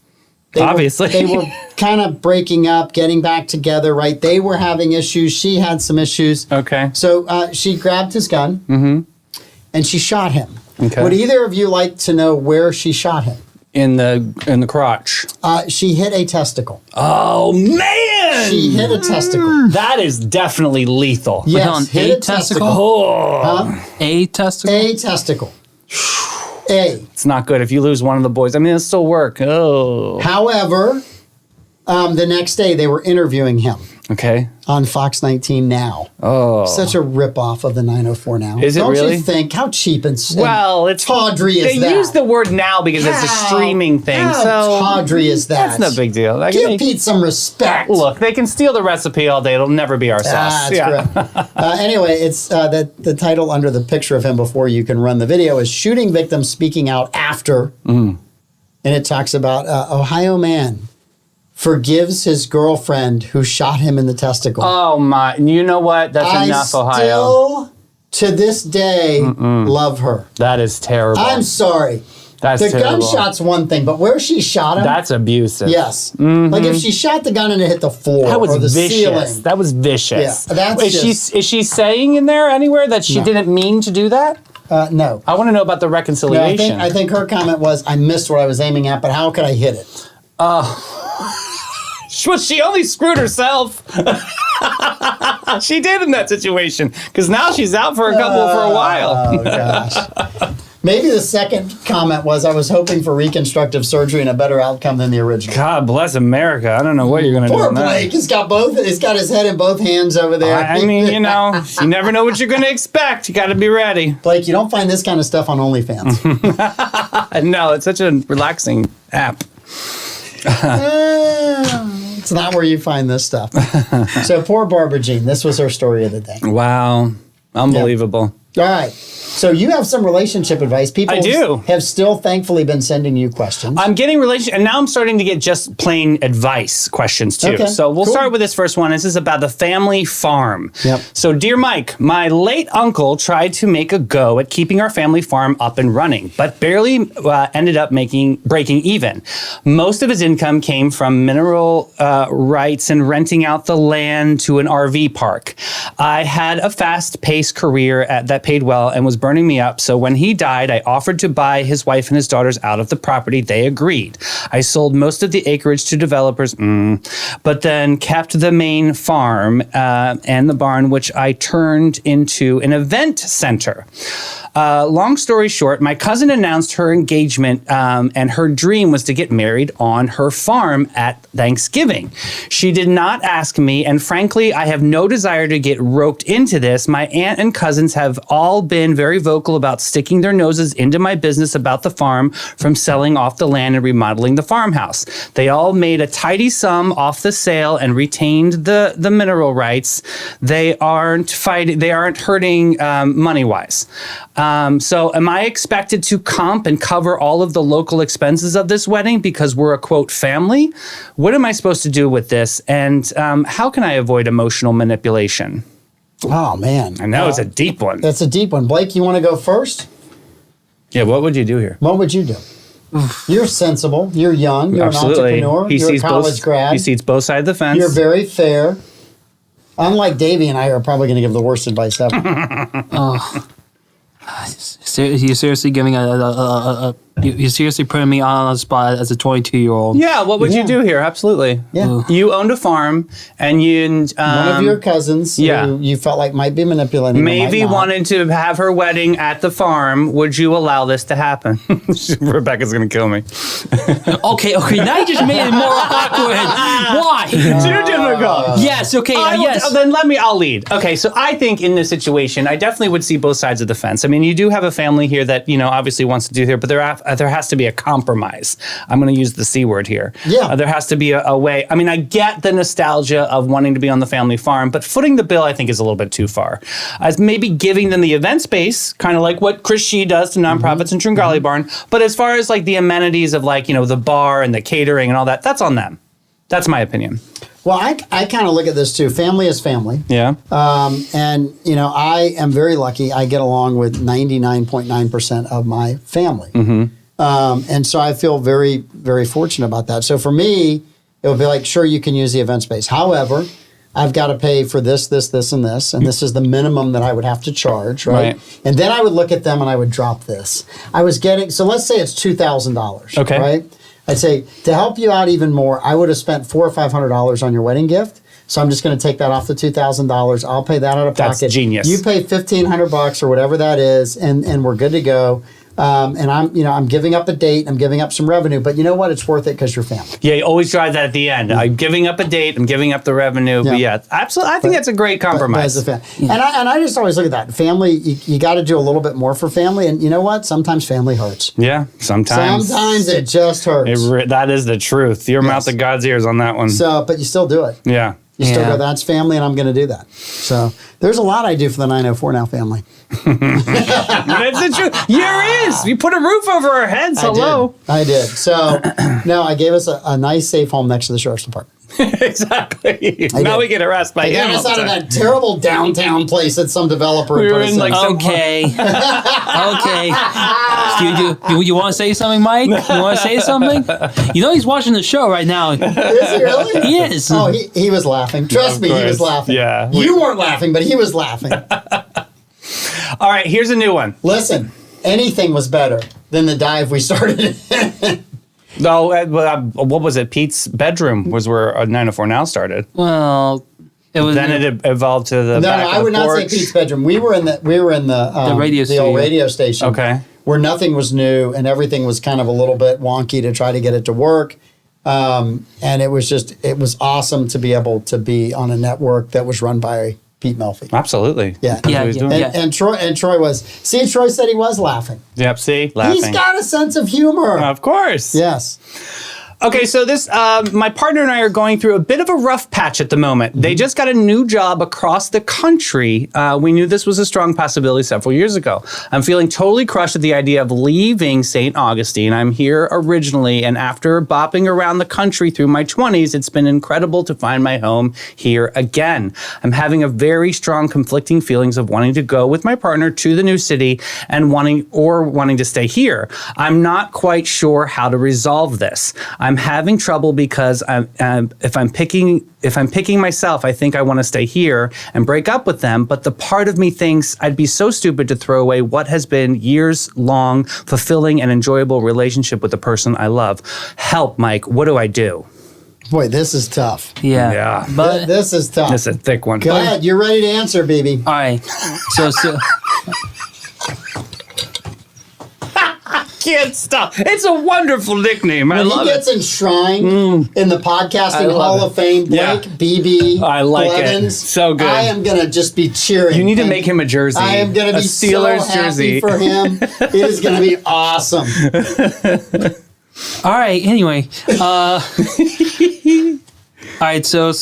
Obviously. They were kind of breaking up, getting back together, right? They were having issues. She had some issues. Okay. So she grabbed his gun and she shot him. Okay. Would either of you like to know where she shot him? In the crotch. She hit a testicle. Oh, man! She hit a testicle. That is definitely lethal. Yes, hit a testicle. Oh. A testicle? A testicle. It's not good if you lose one of the boys. I mean, it'll still work. Oh. However, the next day they were interviewing him. Okay. On Fox 19 Now. Oh. Such a ripoff of the 904 Now. Is it really? Don't you think? How cheap and it's tawdry is that? They use the word now because it's a streaming thing. How tawdry is that? That's no big deal. Give Pete some respect. Look, they can steal the recipe all day. It'll never be our sauce. That's correct. Anyway, it's the title under the picture of him before you can run the video is Shooting Victim Speaking Out After. And it talks about Ohio man forgives his girlfriend who shot him in the testicle. Oh my! You know what? That's enough, Ohio. I still, to this day, love her. That is terrible. I'm sorry. That's the terrible. gunshot's one thing, but where she shot him, that's abusive. Yes, like if she shot the gun and it hit the floor that was or the vicious. ceiling. That was vicious. Yeah, that's is she saying in there anywhere that she didn't mean to do that? No. I want to know about the reconciliation. No, I think her comment was, "I missed what I was aiming at, but how could I hit it?" She only screwed herself. She did in that situation because now she's out for a while. Oh gosh. Maybe the second comment was, "I was hoping for reconstructive surgery and a better outcome than the original." God bless America. I don't know what you're going to do. Poor Blake. He's got his head in both hands over there. I mean, you never know what you're going to expect. You got to be ready. Blake, you don't find this kind of stuff on OnlyFans. No, it's such a relaxing app. It's not where you find this stuff. So poor Barbara Jean. This was her story of the day. Wow. Unbelievable. All right. So you have some relationship advice. People I do. have still thankfully been sending you questions. I'm getting and now I'm starting to get just plain advice questions too. Okay, so we'll cool. start with this first one. This is about the family farm. Yep. So dear Mike, my late uncle tried to make a go at keeping our family farm up and running, but barely ended up breaking even. Most of his income came from mineral rights and renting out the land to an RV park. I had a fast-paced career that paid well and was burning me up. So when he died, I offered to buy his wife and his daughters out of the property. They agreed. I sold most of the acreage to developers, but then kept the main farm and the barn, which I turned into an event center. Long story short, my cousin announced her engagement and her dream was to get married on her farm at Thanksgiving. She did not ask me, and frankly, I have no desire to get roped into this. My aunt and cousins have all been very vocal about sticking their noses into my business about the farm, from selling off the land and remodeling the farmhouse. They all made a tidy sum off the sale and retained the mineral rights. They aren't hurting money-wise. So am I expected to comp and cover all of the local expenses of this wedding because we're a, quote, family? What am I supposed to do with this? And how can I avoid emotional manipulation? Oh, man. I know, it's a deep one. That's a deep one. Blake, you want to go first? Yeah, what would you do here? What would you do? You're sensible. You're young. You're Absolutely. an entrepreneur. You're a college grad. He sees both sides of the fence. You're very fair. unlike Davey and I, are probably going to give the worst advice ever. You're seriously giving you're seriously putting me on the spot as a 22-year-old. Yeah, what would you do here? Absolutely. Yeah. You owned a farm, and you One of your cousins who you felt like might be manipulating. maybe wanted to have her wedding at the farm. Would you allow this to happen? Rebecca's going to kill me. Okay, now you just made it more awkward. Why? Too difficult. Yes, okay, yes. Then I'll lead. Okay, so I think in this situation, I definitely would see both sides of the fence. I mean, you do have a family here that, obviously wants to do here, but there has to be a compromise. I'm going to use the C word here. Yeah. There has to be a way. I mean, I get the nostalgia of wanting to be on the family farm, but footing the bill, I think, is a little bit too far. As maybe giving them the event space, kind of like what Chris Shee does to nonprofits in Tringali Barn. But as far as like the amenities of like, the bar and the catering and all that, that's on them. That's my opinion. Well, I kind of look at this too. Family is family. Yeah. And, I am very lucky. I get along with 99.9% of my family. And so I feel very, very fortunate about that. So for me, it would be like, sure, you can use the event space. However, I've got to pay for this, and this. And this is the minimum that I would have to charge, right? And then I would look at them and I would drop this. So let's say it's $2,000, okay, right? I'd say, to help you out even more, I would have spent $400 or $500 on your wedding gift. So I'm just going to take that off the $2,000. I'll pay that out of pocket. That's genius. You pay $1,500 or whatever that is, and we're good to go. And I'm giving up a date. I'm giving up some revenue. But you know what? It's worth it because you're family. Yeah, you always drive that at the end. I'm giving up a date. I'm giving up the revenue. Yeah. But yeah, absolutely. I think that's a great compromise. And I just always look at that. Family, you got to do a little bit more for family. And you know what? Sometimes family hurts. Yeah, sometimes. Sometimes it just hurts. That is the truth. Your mouth to God's ears on that one. So, but you still do it. Yeah. You still go, that's family, and I'm going to do that. So there's a lot I do for the 904 Now family. That's the truth. There is. You put a roof over our heads. Hello. I did. So no, I gave us a nice safe home next to the sheriff's department. Exactly. Now we get harassed by him. I got us out of that terrible downtown place that some developer we were in like okay. You want to say something, Mike? You want to say something? He's watching the show right now. Is he really? He is. Oh, he was laughing. Trust me, he was laughing. Yeah. You weren't laughing, but he was laughing. All right, here's a new one. Listen, anything was better than the dive we started in. No, what was it? Pete's bedroom was where 904 Now started. Well, it was. Then it evolved to the back of the I would porch. not say Pete's bedroom. We were in the old radio station. Okay. Where nothing was new and everything was kind of a little bit wonky to try to get it to work. And it was awesome to be able to be on a network that was run by Pete Melfi. Absolutely. Yeah. And Troy was. See, Troy said he was laughing. Yep. See, laughing. He's got a sense of humor. Of course. Yes. Okay, so this, my partner and I are going through a bit of a rough patch at the moment. They just got a new job across the country. We knew this was a strong possibility several years ago. I'm feeling totally crushed at the idea of leaving St. Augustine. I'm here originally, and after bopping around the country through my 20s, it's been incredible to find my home here again. I'm having a very strong conflicting feelings of wanting to go with my partner to the new city and wanting to stay here. I'm not quite sure how to resolve this. I'm having trouble because if I'm picking myself, I think I want to stay here and break up with them. But the part of me thinks I'd be so stupid to throw away what has been years-long, fulfilling and enjoyable relationship with the person I love. Help, Mike. What do I do? Boy, this is tough. Yeah. But this is tough. This is a thick one. Go ahead. You're ready to answer, baby. All right. So. Can't stop. It's a wonderful nickname. I love it. He gets enshrined in the podcasting Hall of Fame. Blake, BB, I like Blevins. it. So good. I am going to just be cheering. You need to make him a jersey. I am going to be Steelers so happy jersey for him. It is going to be awesome. All right. Anyway. All right. So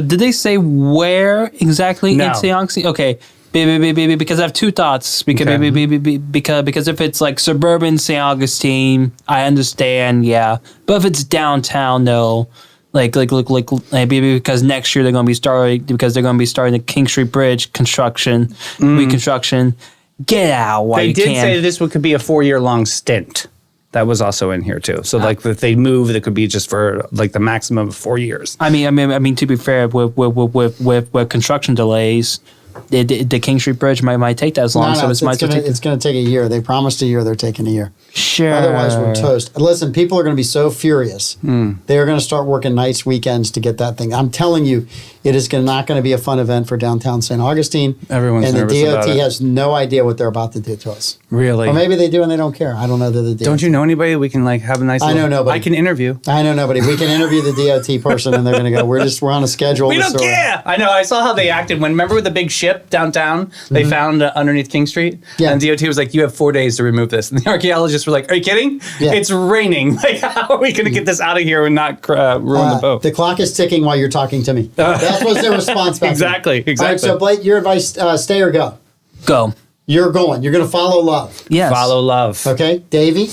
did they say where exactly in St. Augustine? Okay. Because I have two thoughts. Because if it's like suburban St. Augustine, I understand, yeah. But if it's downtown, no. Like because next year they're going to be starting the King Street Bridge reconstruction. Get out while they you did can. say this could be a 4-year-long stint. That was also in here too. So like if they move, it could be just for like the maximum of 4 years. I mean, to be fair, with construction delays, the King Street Bridge might take that as long. No, it's going to take a year. They promised a year. They're taking a year. Sure. Otherwise, we're toast. Listen, people are going to be so furious. They're going to start working nights, weekends to get that thing. I'm telling you, it is not going to be a fun event for downtown St. Augustine. Everyone's nervous about it. And the DOT has no idea what they're about to do to us. Really? Or maybe they do and they don't care. I don't know that the DOT. Don't you know anybody we can like have a nice I know nobody. I can interview. I know nobody. We can interview the DOT person and they're going to go, we're on a schedule. We don't care. I know. I saw how they acted when, remember with the big ship downtown, they found underneath King Street? Yeah. And DOT was like, you have 4 days to remove this. And the archaeologists were like, are you kidding? Yeah. It's raining. Like, how are we going to get this out of here and not ruin the boat? The clock is ticking while you're talking to me. That was their response back Exactly. then. All right, so Blake, your advice, stay or go? Go. You're going. You're going to follow love. Yes. Follow love. Okay, Davey?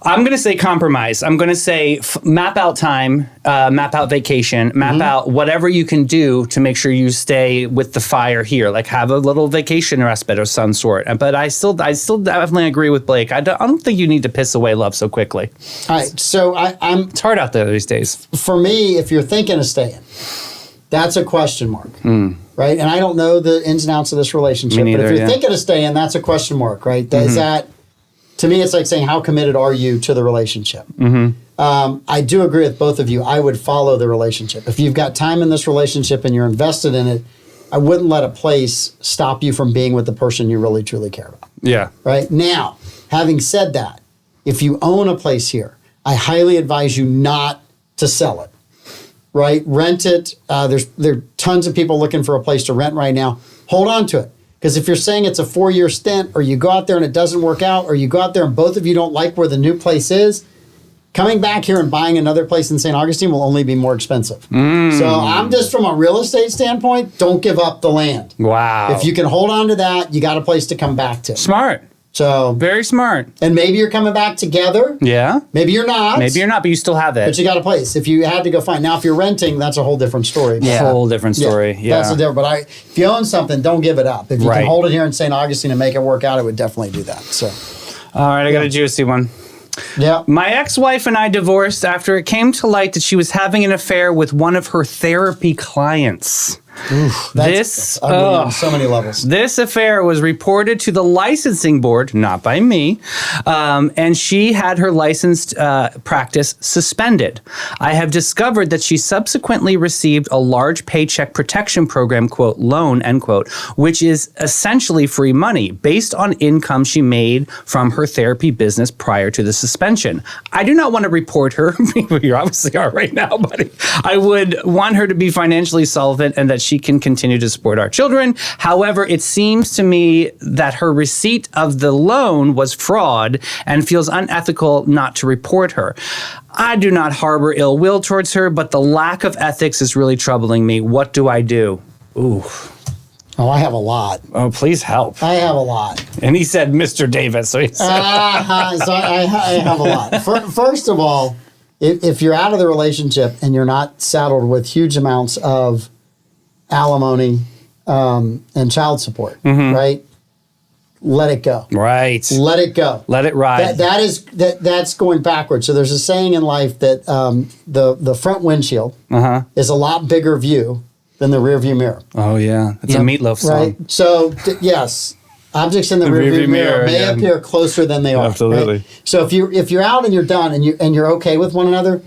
I'm going to say compromise. I'm going to say map out time, map out vacation, map out whatever you can do to make sure you stay with the fire here. Like have a little vacation respite of some sort. But I still definitely agree with Blake. I don't think you need to piss away love so quickly. All right, so It's hard out there these days. for me, if you're thinking of staying, that's a question mark, right? And I don't know the ins and outs of this relationship, Me neither, but if you're yeah. thinking of staying, that's a question mark, right? Is that, to me, it's like saying, how committed are you to the relationship? I do agree with both of you. I would follow the relationship. If you've got time in this relationship and you're invested in it, I wouldn't let a place stop you from being with the person you really, truly care about. Yeah. Right? Now, having said that, if you own a place here, I highly advise you not to sell it. Right? Rent it. There are tons of people looking for a place to rent right now. Hold on to it. Because if you're saying it's a 4-year stint, or you go out there and it doesn't work out, or you go out there and both of you don't like where the new place is, coming back here and buying another place in St. Augustine will only be more expensive. So I'm just from a real estate standpoint, don't give up the land. Wow. If you can hold on to that, you got a place to come back to. Smart. So, Very smart. and maybe you're coming back together. Yeah. Maybe you're not. Maybe you're not, but you still have it. But you got a place. If you had to go find. Now, if you're renting, that's a whole different story. Whole different story. Yeah. That's a different. But if you own something, don't give it up. If you Right. can hold it here in St. Augustine and make it work out, I would definitely do that. So, All right, I got a juicy one. yeah. My ex-wife and I divorced after it came to light that she was having an affair with one of her therapy clients. That's ugly on so many levels. This affair was reported to the licensing board, not by me, and she had her licensed practice suspended. I have discovered that she subsequently received a large paycheck protection program, quote, loan, end quote, which is essentially free money based on income she made from her therapy business prior to the suspension. I do not want to report her. You obviously are right now, buddy. I would want her to be financially solvent and that she can continue to support our children. However, it seems to me that her receipt of the loan was fraud and feels unethical not to report her. I do not harbor ill will towards her, but the lack of ethics is really troubling me. What do I do? Ooh. Oh, I have a lot. Oh, please help. I have a lot. And he said Mr. Davis, so he said. So I have a lot. First of all, if you're out of the relationship and you're not saddled with huge amounts of alimony and child support, right? Let it go. Right. Let it go. Let it ride. That's going backwards. So there's a saying in life that the front windshield is a lot bigger view than the rear view mirror. Oh, yeah. It's a Meatloaf song. Right? So, yes, objects in the rear view mirror may appear closer than they are. Absolutely. Right? So if you're out and you're done and you're okay with one another,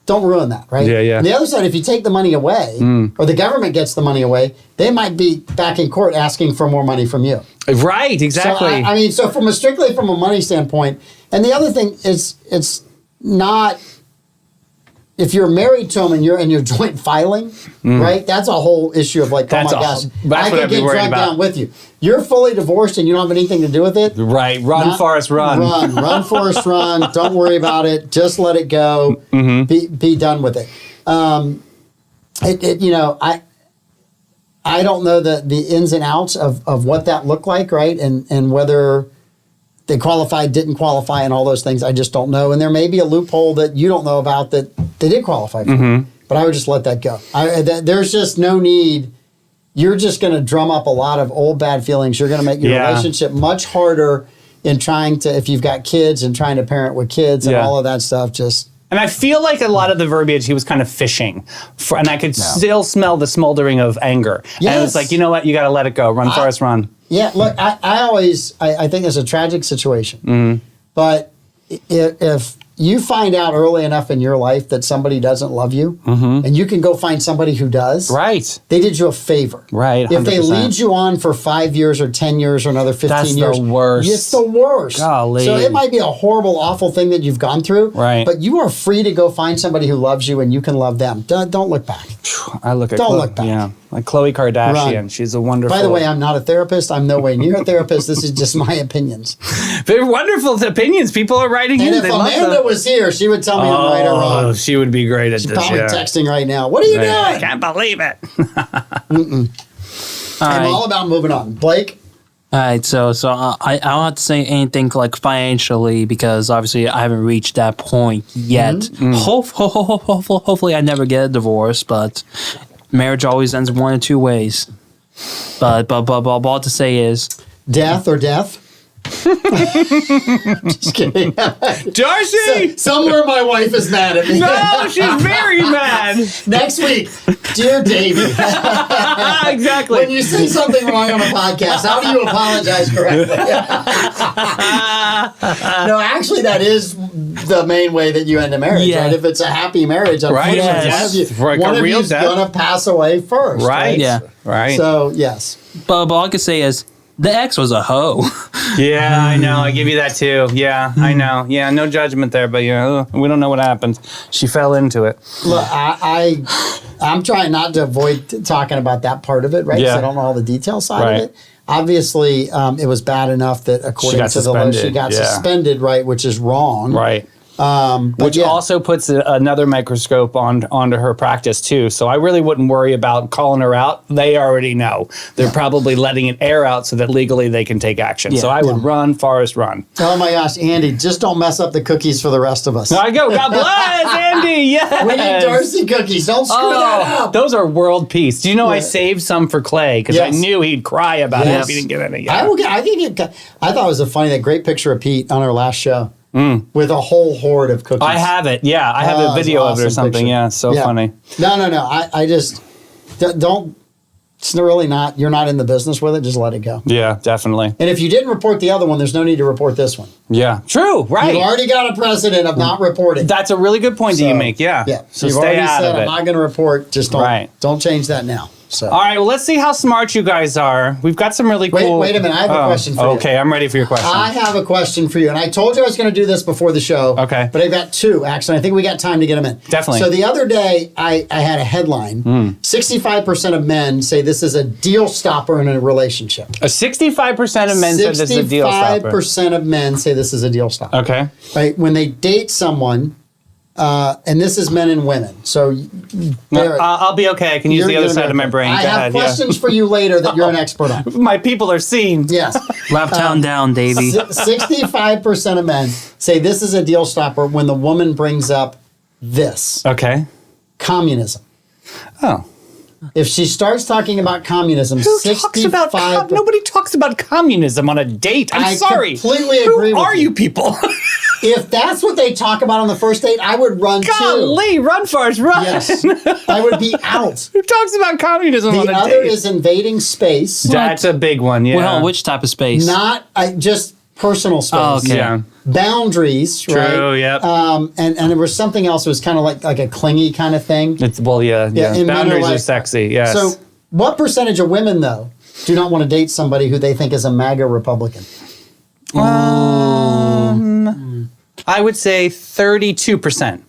don't ruin that, right? Yeah, yeah. On the other side, if you take the money away, or the government gets the money away, they might be back in court asking for more money from you. Right, exactly. So, I mean, so strictly from a money standpoint, and the other thing is, it's not. If you're married to them and you're joint filing, right? That's a whole issue of like, That's oh my gosh, that's I what could I'd be get worried dragged about. down with you. You're fully divorced and you don't have anything to do with it. Right. Run, Forrest, run. Run, Forrest, run. Don't worry about it. Just let it go. Be done with it. I don't know the ins and outs of what that looked like, right? And whether they qualified, didn't qualify, and all those things. I just don't know. And there may be a loophole that you don't know about that they did qualify for. But I would just let that go. There's just no need. You're just going to drum up a lot of old bad feelings. You're going to make your relationship much harder. in trying to, if you've got kids and trying to parent with kids and all of that stuff, just. And I feel like a lot of the verbiage, he was kind of fishing for, and I could still smell the smoldering of anger. Yes. And it's like, you know what? You got to let it go. Run, Forrest, run. Yeah, look, I think it's a tragic situation. But if you find out early enough in your life that somebody doesn't love you, and you can go find somebody who does, right? They did you a favor, right? 100%. If they lead you on for 5 years or 10 years or another 15 years, that's the worst. It's the worst. Golly. So it might be a horrible, awful thing that you've gone through, right? But you are free to go find somebody who loves you, and you can love them. Don't look back. Don't look back. Yeah, like Khloe Kardashian. Run. She's a wonderful. By the way, I'm not a therapist. I'm no way near a therapist. This is just my opinions. They're wonderful opinions. People are writing and in. if They love Amanda them. was here, she would tell me I'm right or wrong. Oh, she would be great at She's this. probably texting right now. What are you doing? I can't believe it. I'm all about moving on. Blake? All right, so I don't have to say anything like financially because obviously I haven't reached that point yet. Hopefully I never get a divorce, but marriage always ends one of two ways. But all to say is death or death? Just kidding. Darcy! Somewhere my wife is mad at me. No, she's very mad. Next week, dear Davey. Exactly. When you say something wrong on a podcast, how do you apologize correctly? No, actually, that is the main way that you end a marriage, right? If it's a happy marriage, right? One of you's going to pass away first, right? Yeah. Right. So, yes. But all I can say is the ex was a hoe. Yeah, I know. I give you that too. Yeah, I know. Yeah, no judgment there, but we don't know what happened. She fell into it. Look, I'm trying not to avoid talking about that part of it, right? Because I don't know all the details side of it. Obviously, it was bad enough that according to the law, she got suspended, right? Which is wrong, right? Which also puts another microscope onto her practice too. So I really wouldn't worry about calling her out. They already know. They're probably letting it air out so that legally they can take action. Yeah. So I would run, Forrest, run. Oh my gosh, Andy, just don't mess up the cookies for the rest of us. There I go. God bless, Andy. Yes. We need Darcy cookies. Don't screw that up. Those are world peace. Do you know I saved some for Clay because I knew he'd cry about it if he didn't get any. I thought it was a great picture of Pete on our last show. With a whole horde of cookies. I have it. Yeah, I have a video of it or something. Picture. Yeah, so funny. No. I just don't. It's really not. You're not in the business with it. Just let it go. Yeah, definitely. And if you didn't report the other one, there's no need to report this one. Yeah, true. Right. You've already got a precedent of not reporting. That's a really good point that you make. Yeah. Yeah. So you've stay already out said of it. I'm not going to report. Just don't change that now. So. All right, well, let's see how smart you guys are. We've got some really cool... Wait a minute. I have a question for you. Okay, I'm ready for your question. I have a question for you. And I told you I was going to do this before the show. Okay. But I've got two, actually. I think we got time to get them in. Definitely. So the other day, I had a headline. 65% of men say this is a deal stopper in a relationship. 65% of men say this is a deal stopper. 65% of men say this is a deal stopper. Okay. Right? When they date someone... and this is men and women. So I'll be okay. I can use the other side of my brain. I have questions for you later that you're an expert on. My people are seen. Yes. Left town down, Davey. 65% of men say this is a deal stopper when the woman brings up this. Okay. Communism. Oh. If she starts talking about communism, nobody talks about communism on a date. I'm sorry. I completely agree with you. Who are you people? If that's what they talk about on the first date, I would run too. Golly, run, Forrest, run. Yes. I would be out. Who talks about communism on a date? The other is invading space. That's a big one, yeah. Well, which type of space? Not just personal space. Oh, okay. Yeah. Boundaries, right? True, yep. And there was something else that was kind of like a clingy kind of thing. Yeah. Boundaries are sexy, yes. So what percentage of women, though, do not want to date somebody who they think is a MAGA Republican? I would say 32%.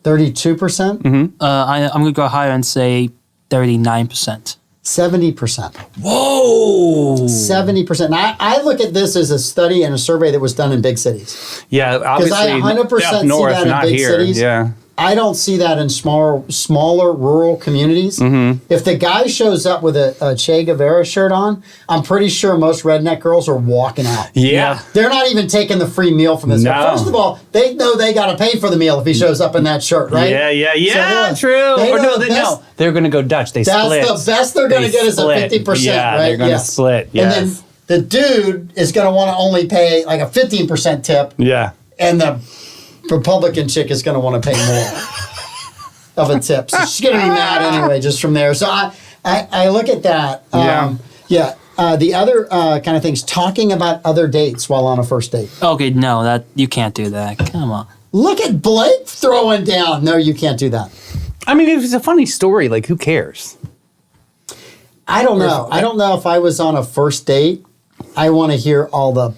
32%? Mm-hmm. I'm going to go higher and say 39%. 70%. Whoa! 70%. Now, I look at this as a study and a survey that was done in big cities. Yeah, obviously. Because I 100% see north, that in not big here. cities. Yeah. I don't see that in smaller rural communities. Mm-hmm. If the guy shows up with a Che Guevara shirt on, I'm pretty sure most redneck girls are walking out. Yeah. They're not even taking the free meal from this guy. No. First of all, they know they got to pay for the meal if he shows up in that shirt, right? Yeah, So true. They Or know no, they're going to go Dutch. They split. That's the best they're going to get is a 50%, yeah, right? they're going to split, yes. And then the dude is going to want to only pay like a 15% tip, Yeah. and the Republican chick is going to want to pay more of a tip. So she's going to be mad anyway, just from there. So I look at that. The other kind of things, talking about other dates while on a first date. Okay, no, that you can't do that. Come on. Look at Blake throwing down. No, you can't do that. I mean, if it's a funny story, like, who cares? I don't know. I don't know if I was on a first date, I want to hear all the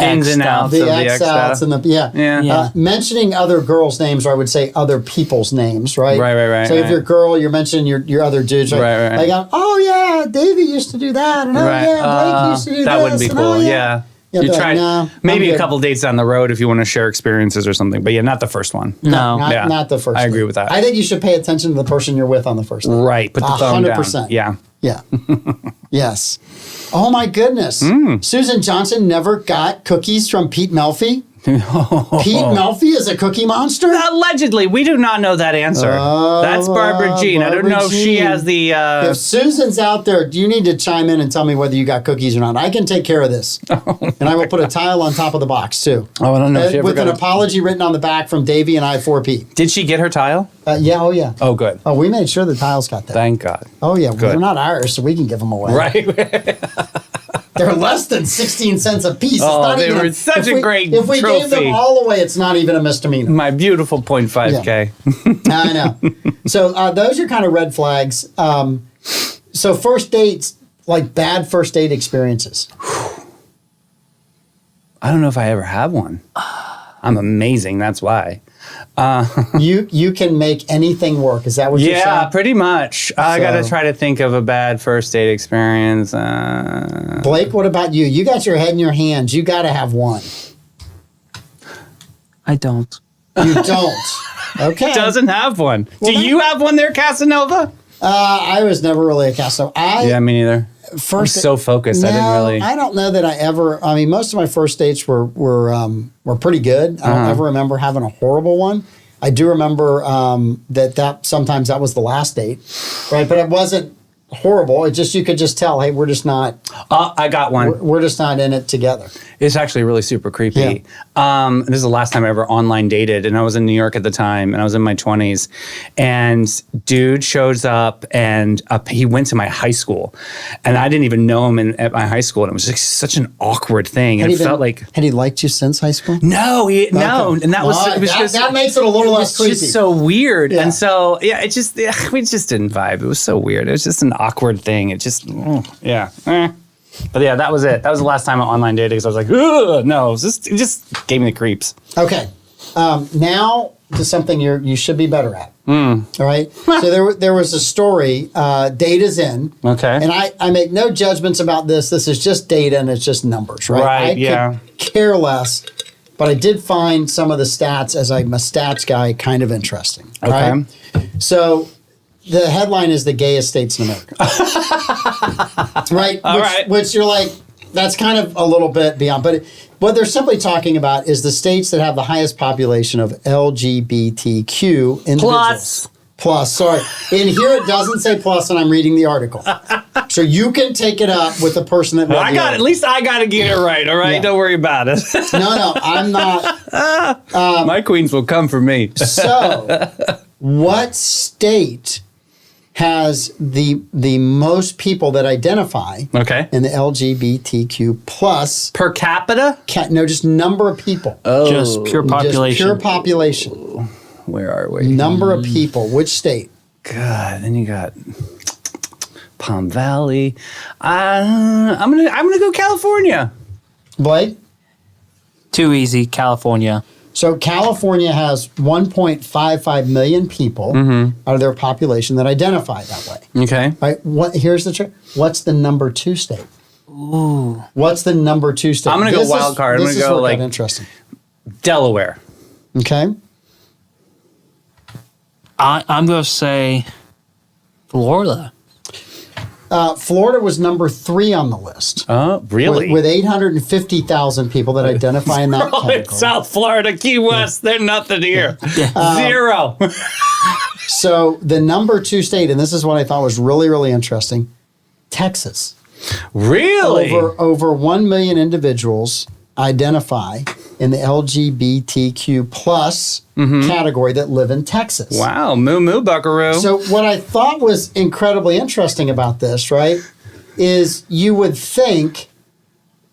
ins and outs the of the X outs and the Yeah. mentioning other girls' names, or I would say other people's names, right? Right. So if you're a girl, you're mentioning your other dudes, right? Right. Like, oh yeah, Davey used to do that, and Blake used to do that this. wouldn't be and, cool. Yeah. Yeah, You like, try no, maybe I'm a good. couple dates down the road if you want to share experiences or something, but yeah, not the first one. No. Not the first. I agree date. with that. I think you should pay attention to the person you're with on the first date. Right, put the thumb down. 100%. Yeah. Yeah. Yes. Oh my goodness. Susan Johnson never got cookies from Pete Melfi. Pete Melfi is a cookie monster? Allegedly, we do not know that answer. That's Barbara Jean. I don't Barbara know if she Jean. has the. If Susan's out there, you need to chime in and tell me whether you got cookies or not. I can take care of this. And I will put a tile on top of the box, too. Oh, I don't know if she ever with got an a- apology written on the back from Davey and I4P. Did she get her tile? Yeah, oh yeah. Oh, good. Oh, we made sure the tiles got that. Thank God. Oh yeah, well, Good. they're not ours, so we can give them away. Right. They're less than 16 cents a piece. It's Oh, not they even were such a great If we gave them trophy. all away, it's not even a misdemeanor. My beautiful 0.5K. I know. So those are kind of red flags. So first dates, like bad first date experiences. I don't know if I ever have one. I'm amazing. That's why. You can make anything work. Is that what you're Yeah, saying? pretty much. I got to So- try to think of a bad first date experience. Blake, what about you? You got your head in your hands. You got to have one. I don't. You don't. Okay. Doesn't have one. Well, Do that- you have one there, Casanova? I was never really a cast. So Yeah, me neither. I'm first so focused. I didn't really. I don't know that I ever. I mean, most of my first dates were pretty good. I don't ever remember having a horrible one. I do remember that sometimes that was the last date, right? But it wasn't horrible. It just, you could just tell, hey, we're just not. I got one. We're just not in it together. It's actually really super creepy. This is the last time I ever online dated, and I was in New York at the time, and I was in my 20s. And dude shows up, and he went to my high school, and I didn't even know him at my high school, and it was just such an awkward thing. And it felt like had he liked you since high school? no, no, Okay. and that was Well, it was that, just that makes it a little less creepy. just so weird. Yeah. And so we just didn't vibe. It was so weird. It was just an awkward thing. It just But yeah, that was it. That was the last time I online dated because I was like, ugh, no, it just gave me the creeps. Okay. Now to something you should be better at. All right. So there was a story. Data is in. Okay. And I make no judgments about this. This is just data and it's just numbers, right? Right, I yeah. could care less. But I did find some of the stats, as I'm a stats guy, kind of interesting. Okay. Right? So the headline is the gayest states in America. Right? All right. Which you're like, that's kind of a little bit beyond. But what they're simply talking about is the states that have the highest population of LGBTQ individuals. Plus, sorry. In here it doesn't say plus, and I'm reading the article. So you can take it up with the person that read I the got article. at least I got to get it right. All right, Yeah. don't worry about it. No, I'm not. My queens will come for me. So, what state has the most people that identify Okay. in the LGBTQ plus? Per capita? No, just number of people. Just pure population. Just pure population. Where are we? Number of people. Which state? God, then you got Palm Valley. I'm gonna go California. Blake? Too easy, California. So California has 1.55 million people out of their population that identify that way. Okay. All right, here's the trick. What's the number 2 state? Ooh. What's the number 2 state? I'm gonna go wild card. I'm This gonna is go, where it like- got interesting. Delaware. Okay. I'm going to say Florida. Florida was number 3 on the list. Oh, really? With 850,000 people that identify in that Oh, category. it's South Florida, Key West. They're nothing here. Zero. So the number 2 state, and this is what I thought was really, really interesting, Texas. Really? Over 1 million individuals identify in the LGBTQ plus category that live in Texas. Wow, moo moo buckaroo. So what I thought was incredibly interesting about this, right, is you would think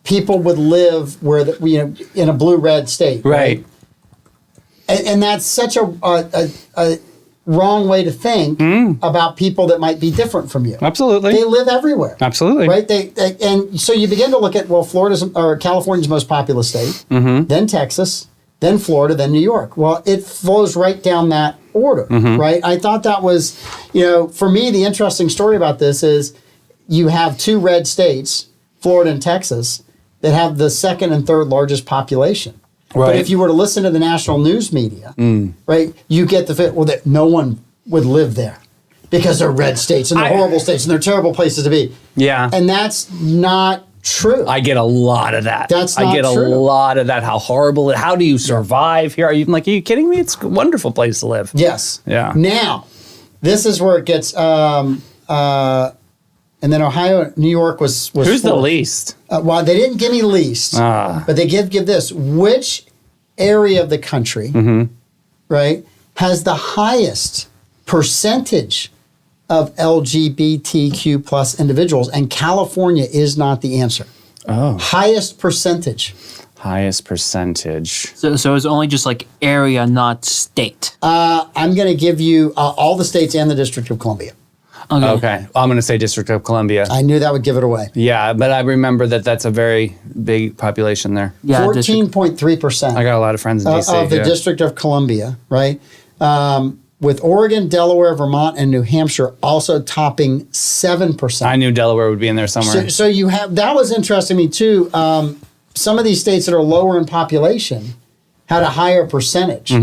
people would live where in a blue-red state, right? And that's such a wrong way to think about people that might be different from you. Absolutely. They live everywhere. Absolutely. Right? And so you begin to look at, California's most populous state, then Texas, then Florida, then New York. Well, it flows right down that order, right? I thought that was, for me, the interesting story about this is you have two red states, Florida and Texas, that have the second and third largest population. Right. But if you were to listen to the national news media, right, you get the that no one would live there because they're red states and they're horrible states and they're terrible places to be. Yeah. And that's not true. I get a lot of that. That's not I get true. a lot of that. How horrible. How do you survive here? Are you kidding me? It's a wonderful place to live. Yes. Yeah. Now, this is where it gets, and then Ohio, New York was Who's the fourth. least? Well, they didn't give me least, but they give this. Which area of the country, right, has the highest percentage of LGBTQ plus individuals? And California is not the answer. Oh. Highest percentage. Highest percentage. So it's only just like area, not state. I'm going to give you all the states and the District of Columbia. Okay. I'm going to say District of Columbia. I knew that would give it away. Yeah, but I remember that's a very big population there. Yeah, 14.3%. I got a lot of friends in D.C. Of the District of Columbia, right? With Oregon, Delaware, Vermont, and New Hampshire also topping 7%. I knew Delaware would be in there somewhere. So you have, that was interesting to me too. Some of these states that are lower in population had a higher percentage,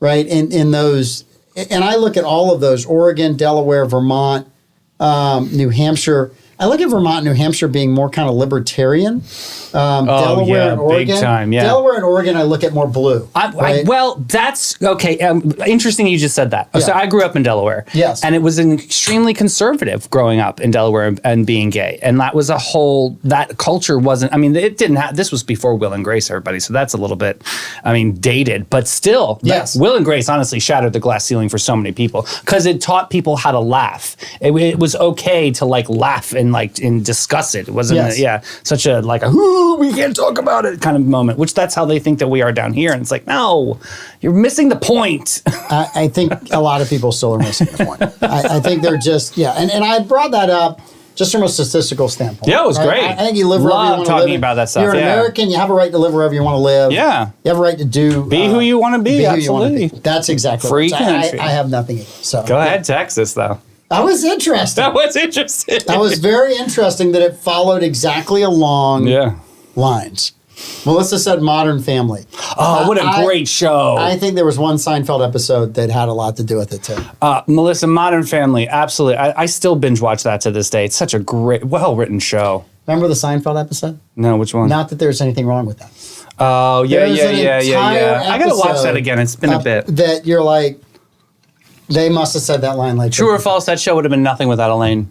right? In those, and I look at all of those: Oregon, Delaware, Vermont, New Hampshire. I look at Vermont and New Hampshire being more kind of libertarian. Delaware and Oregon. Big time, yeah. Delaware and Oregon, I look at more blue. Right? Well, that's okay. Interesting you just said that. Yeah. So I grew up in Delaware. Yes. And it was an extremely conservative growing up in Delaware and being gay. And that was that culture wasn't, it didn't have, this was before Will and Grace, everybody. So that's a little bit, dated. But still, Yes. Will and Grace honestly shattered the glass ceiling for so many people because it taught people how to laugh. It was okay to laugh and discuss it. It wasn't, such a we can't talk about it kind of moment, which that's how they think that we are down here. And it's like, no, you're missing the point. I think a lot of people still are missing the point. I think they're just, and I brought that up just from a statistical standpoint. Yeah, it was great. I think you live wherever you want to live. Talking about that stuff. You're an American, you have a right to live wherever you want to live. Yeah. You have a right to be who you want to be. Absolutely. That's exactly Free right. country. I have nothing against. So Go ahead, Texas, though. That was interesting. That was interesting. That was very interesting that it followed exactly along lines. Melissa said Modern Family. Oh, what a great show. I think there was one Seinfeld episode that had a lot to do with it, too. Melissa, Modern Family, absolutely. I still binge watch that to this day. It's such a great, well-written show. Remember the Seinfeld episode? No, which one? Not that there's anything wrong with that. Oh, yeah. I got to watch episode that again. It's been a bit. That you're like, they must have said that line like True or false, that show would have been nothing without Elaine.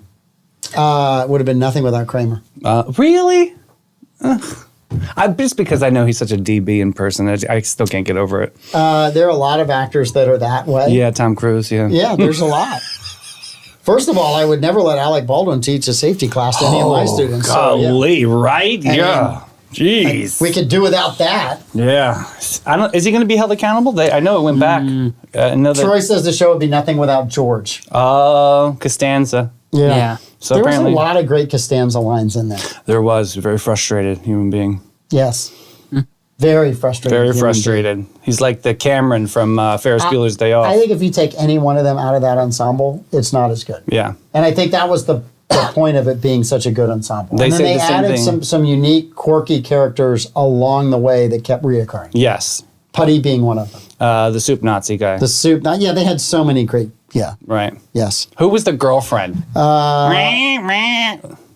Would have been nothing without Kramer. Really? Just because I know he's such a DB in person, I still can't get over it. There are a lot of actors that are that way. Yeah, Tom Cruise, yeah. Yeah, there's a lot. First of all, I would never let Alec Baldwin teach a safety class to any of my students. Golly, right? And, yeah. Jeez. We could do without that. Yeah. Is he going to be held accountable? I know it went back. Troy says the show would be nothing without George. Oh, Costanza. Yeah. So there was apparently a lot of great Costanza lines in there. There was. Very frustrated human being. Yes. Very frustrated. Very frustrated. He's like the Cameron from Ferris Bueller's Day Off. I think if you take any one of them out of that ensemble, it's not as good. Yeah. And I think that was the point of it being such a good ensemble. They and then say they the same added thing. some unique, quirky characters along the way that kept reoccurring. Yes. Putty being one of them. The soup Nazi guy. The soup. They had so many great. Yeah. Right. Yes. Who was the girlfriend?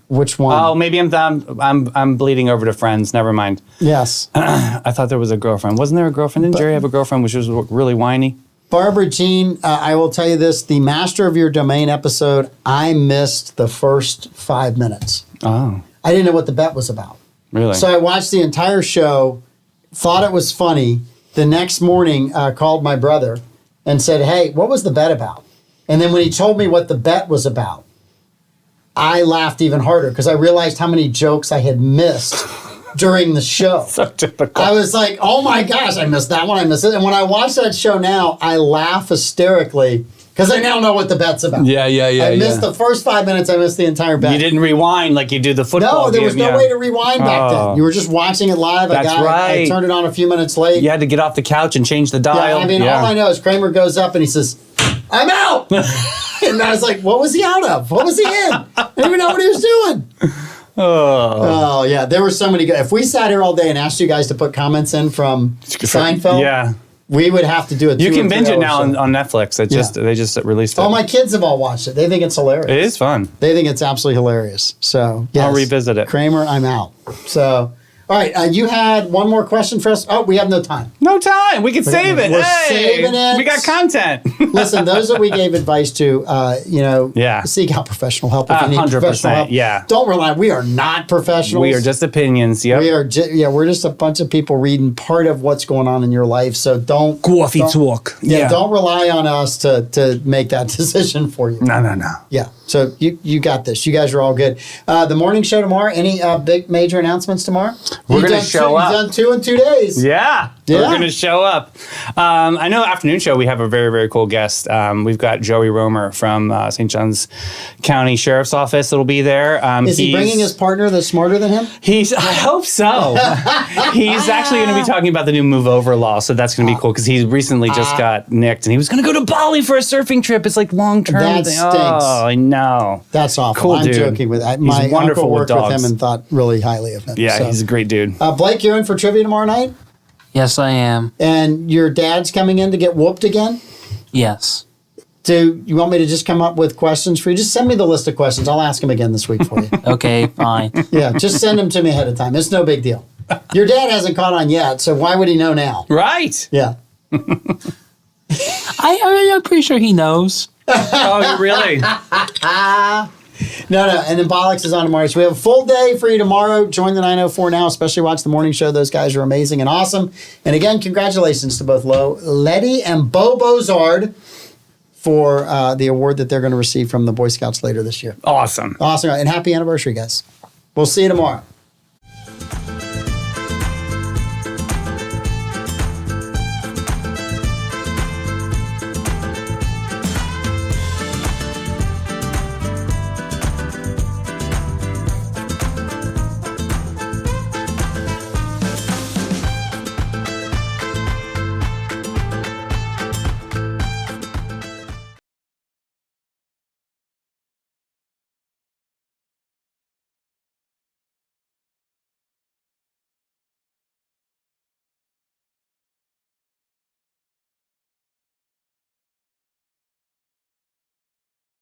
Which one? Oh, maybe I'm bleeding over to Friends. Never mind. Yes. I thought there was a girlfriend. Wasn't there a girlfriend? Didn't Jerry have a girlfriend which was really whiny? Barbara Jean, I will tell you this, the Master of Your Domain episode, I missed the first 5 minutes. Oh, I didn't know what the bet was about. really? So I watched the entire show, thought it was funny. The next morning, called my brother and said, hey, what was the bet about? And then when he told me what the bet was about, I laughed even harder because I realized how many jokes I had missed during the show. So typical. I was like, oh my gosh, I missed that one, I missed it. And when I watch that show now, I laugh hysterically because I now know what the bet's about. Yeah. I missed the first 5 minutes, I missed the entire bet. You didn't rewind like you do the football No, there was game, no way to rewind back then. You were just watching it live. That's I right. turned it on a few minminutes late. You had to get off the couch and change the dial. Yeah, I mean, all I know is Kramer goes up and he says, I'm out. And I was like, what was he out of? What was he in? I didn't even know what he was doing. Oh, yeah. There were so many good. If we sat here all day and asked you guys to put comments in from Seinfeld, Yeah. we would have to do it. You can binge it now on Netflix. They just released it. Oh, my kids have all watched it. They think it's hilarious. It is fun. They think it's absolutely hilarious. So, yes. I'll revisit it. Kramer, I'm out. So, all right. You had one more question for us. Oh, we have no time. No time. We can save it. We're Hey, saving it. We got content. Listen, those that we gave advice to, seek out professional help if you need 100%, professional help. yeah. Don't rely. We are not professionals. We are just opinions. Yep. We are. We're just a bunch of people reading part of what's going on in your life. So don't talk. Yeah, don't rely on us to make that decision for you. No. Yeah. So you got this. You guys are all good. The morning show tomorrow. Any big major announcements tomorrow? We're going to show up. You've done 2 in 2 days. Yeah. We're going to show up. I know afternoon show we have a very, very cool guest. We've got Joey Romer from St. Johns County Sheriff's Office that'll be there. Is he bringing his partner that's smarter than him? I hope so. He's actually going to be talking about the new move over law, so that's going to be cool because he recently just got nicked and he was going to go to Bali for a surfing trip. It's like long term. That stinks. Oh, I know. That's awful. Cool I'm dude. joking with that. He's My wonderful uncle with worked with dogs. him and thought really highly of him. Yeah, So. he's a great dude. Blake, you're in for trivia tomorrow night? Yes, I am. And your dad's coming in to get whooped again? Yes. Do you want me to just come up with questions for you? Just send me the list of questions. I'll ask him again this week for you. Okay, fine. Yeah, just send them to me ahead of time. It's no big deal. Your dad hasn't caught on yet, so why would he know now? Right. Yeah. I'm pretty sure he knows. Oh, really? No. And then Bollocks is on tomorrow. So we have a full day for you tomorrow. Join the 904 now, especially watch the morning show. Those guys are amazing and awesome. And again, congratulations to both Letty and Bo Bozard for the award that they're going to receive from the Boy Scouts later this year. Awesome. Awesome. And happy anniversary, guys. We'll see you tomorrow.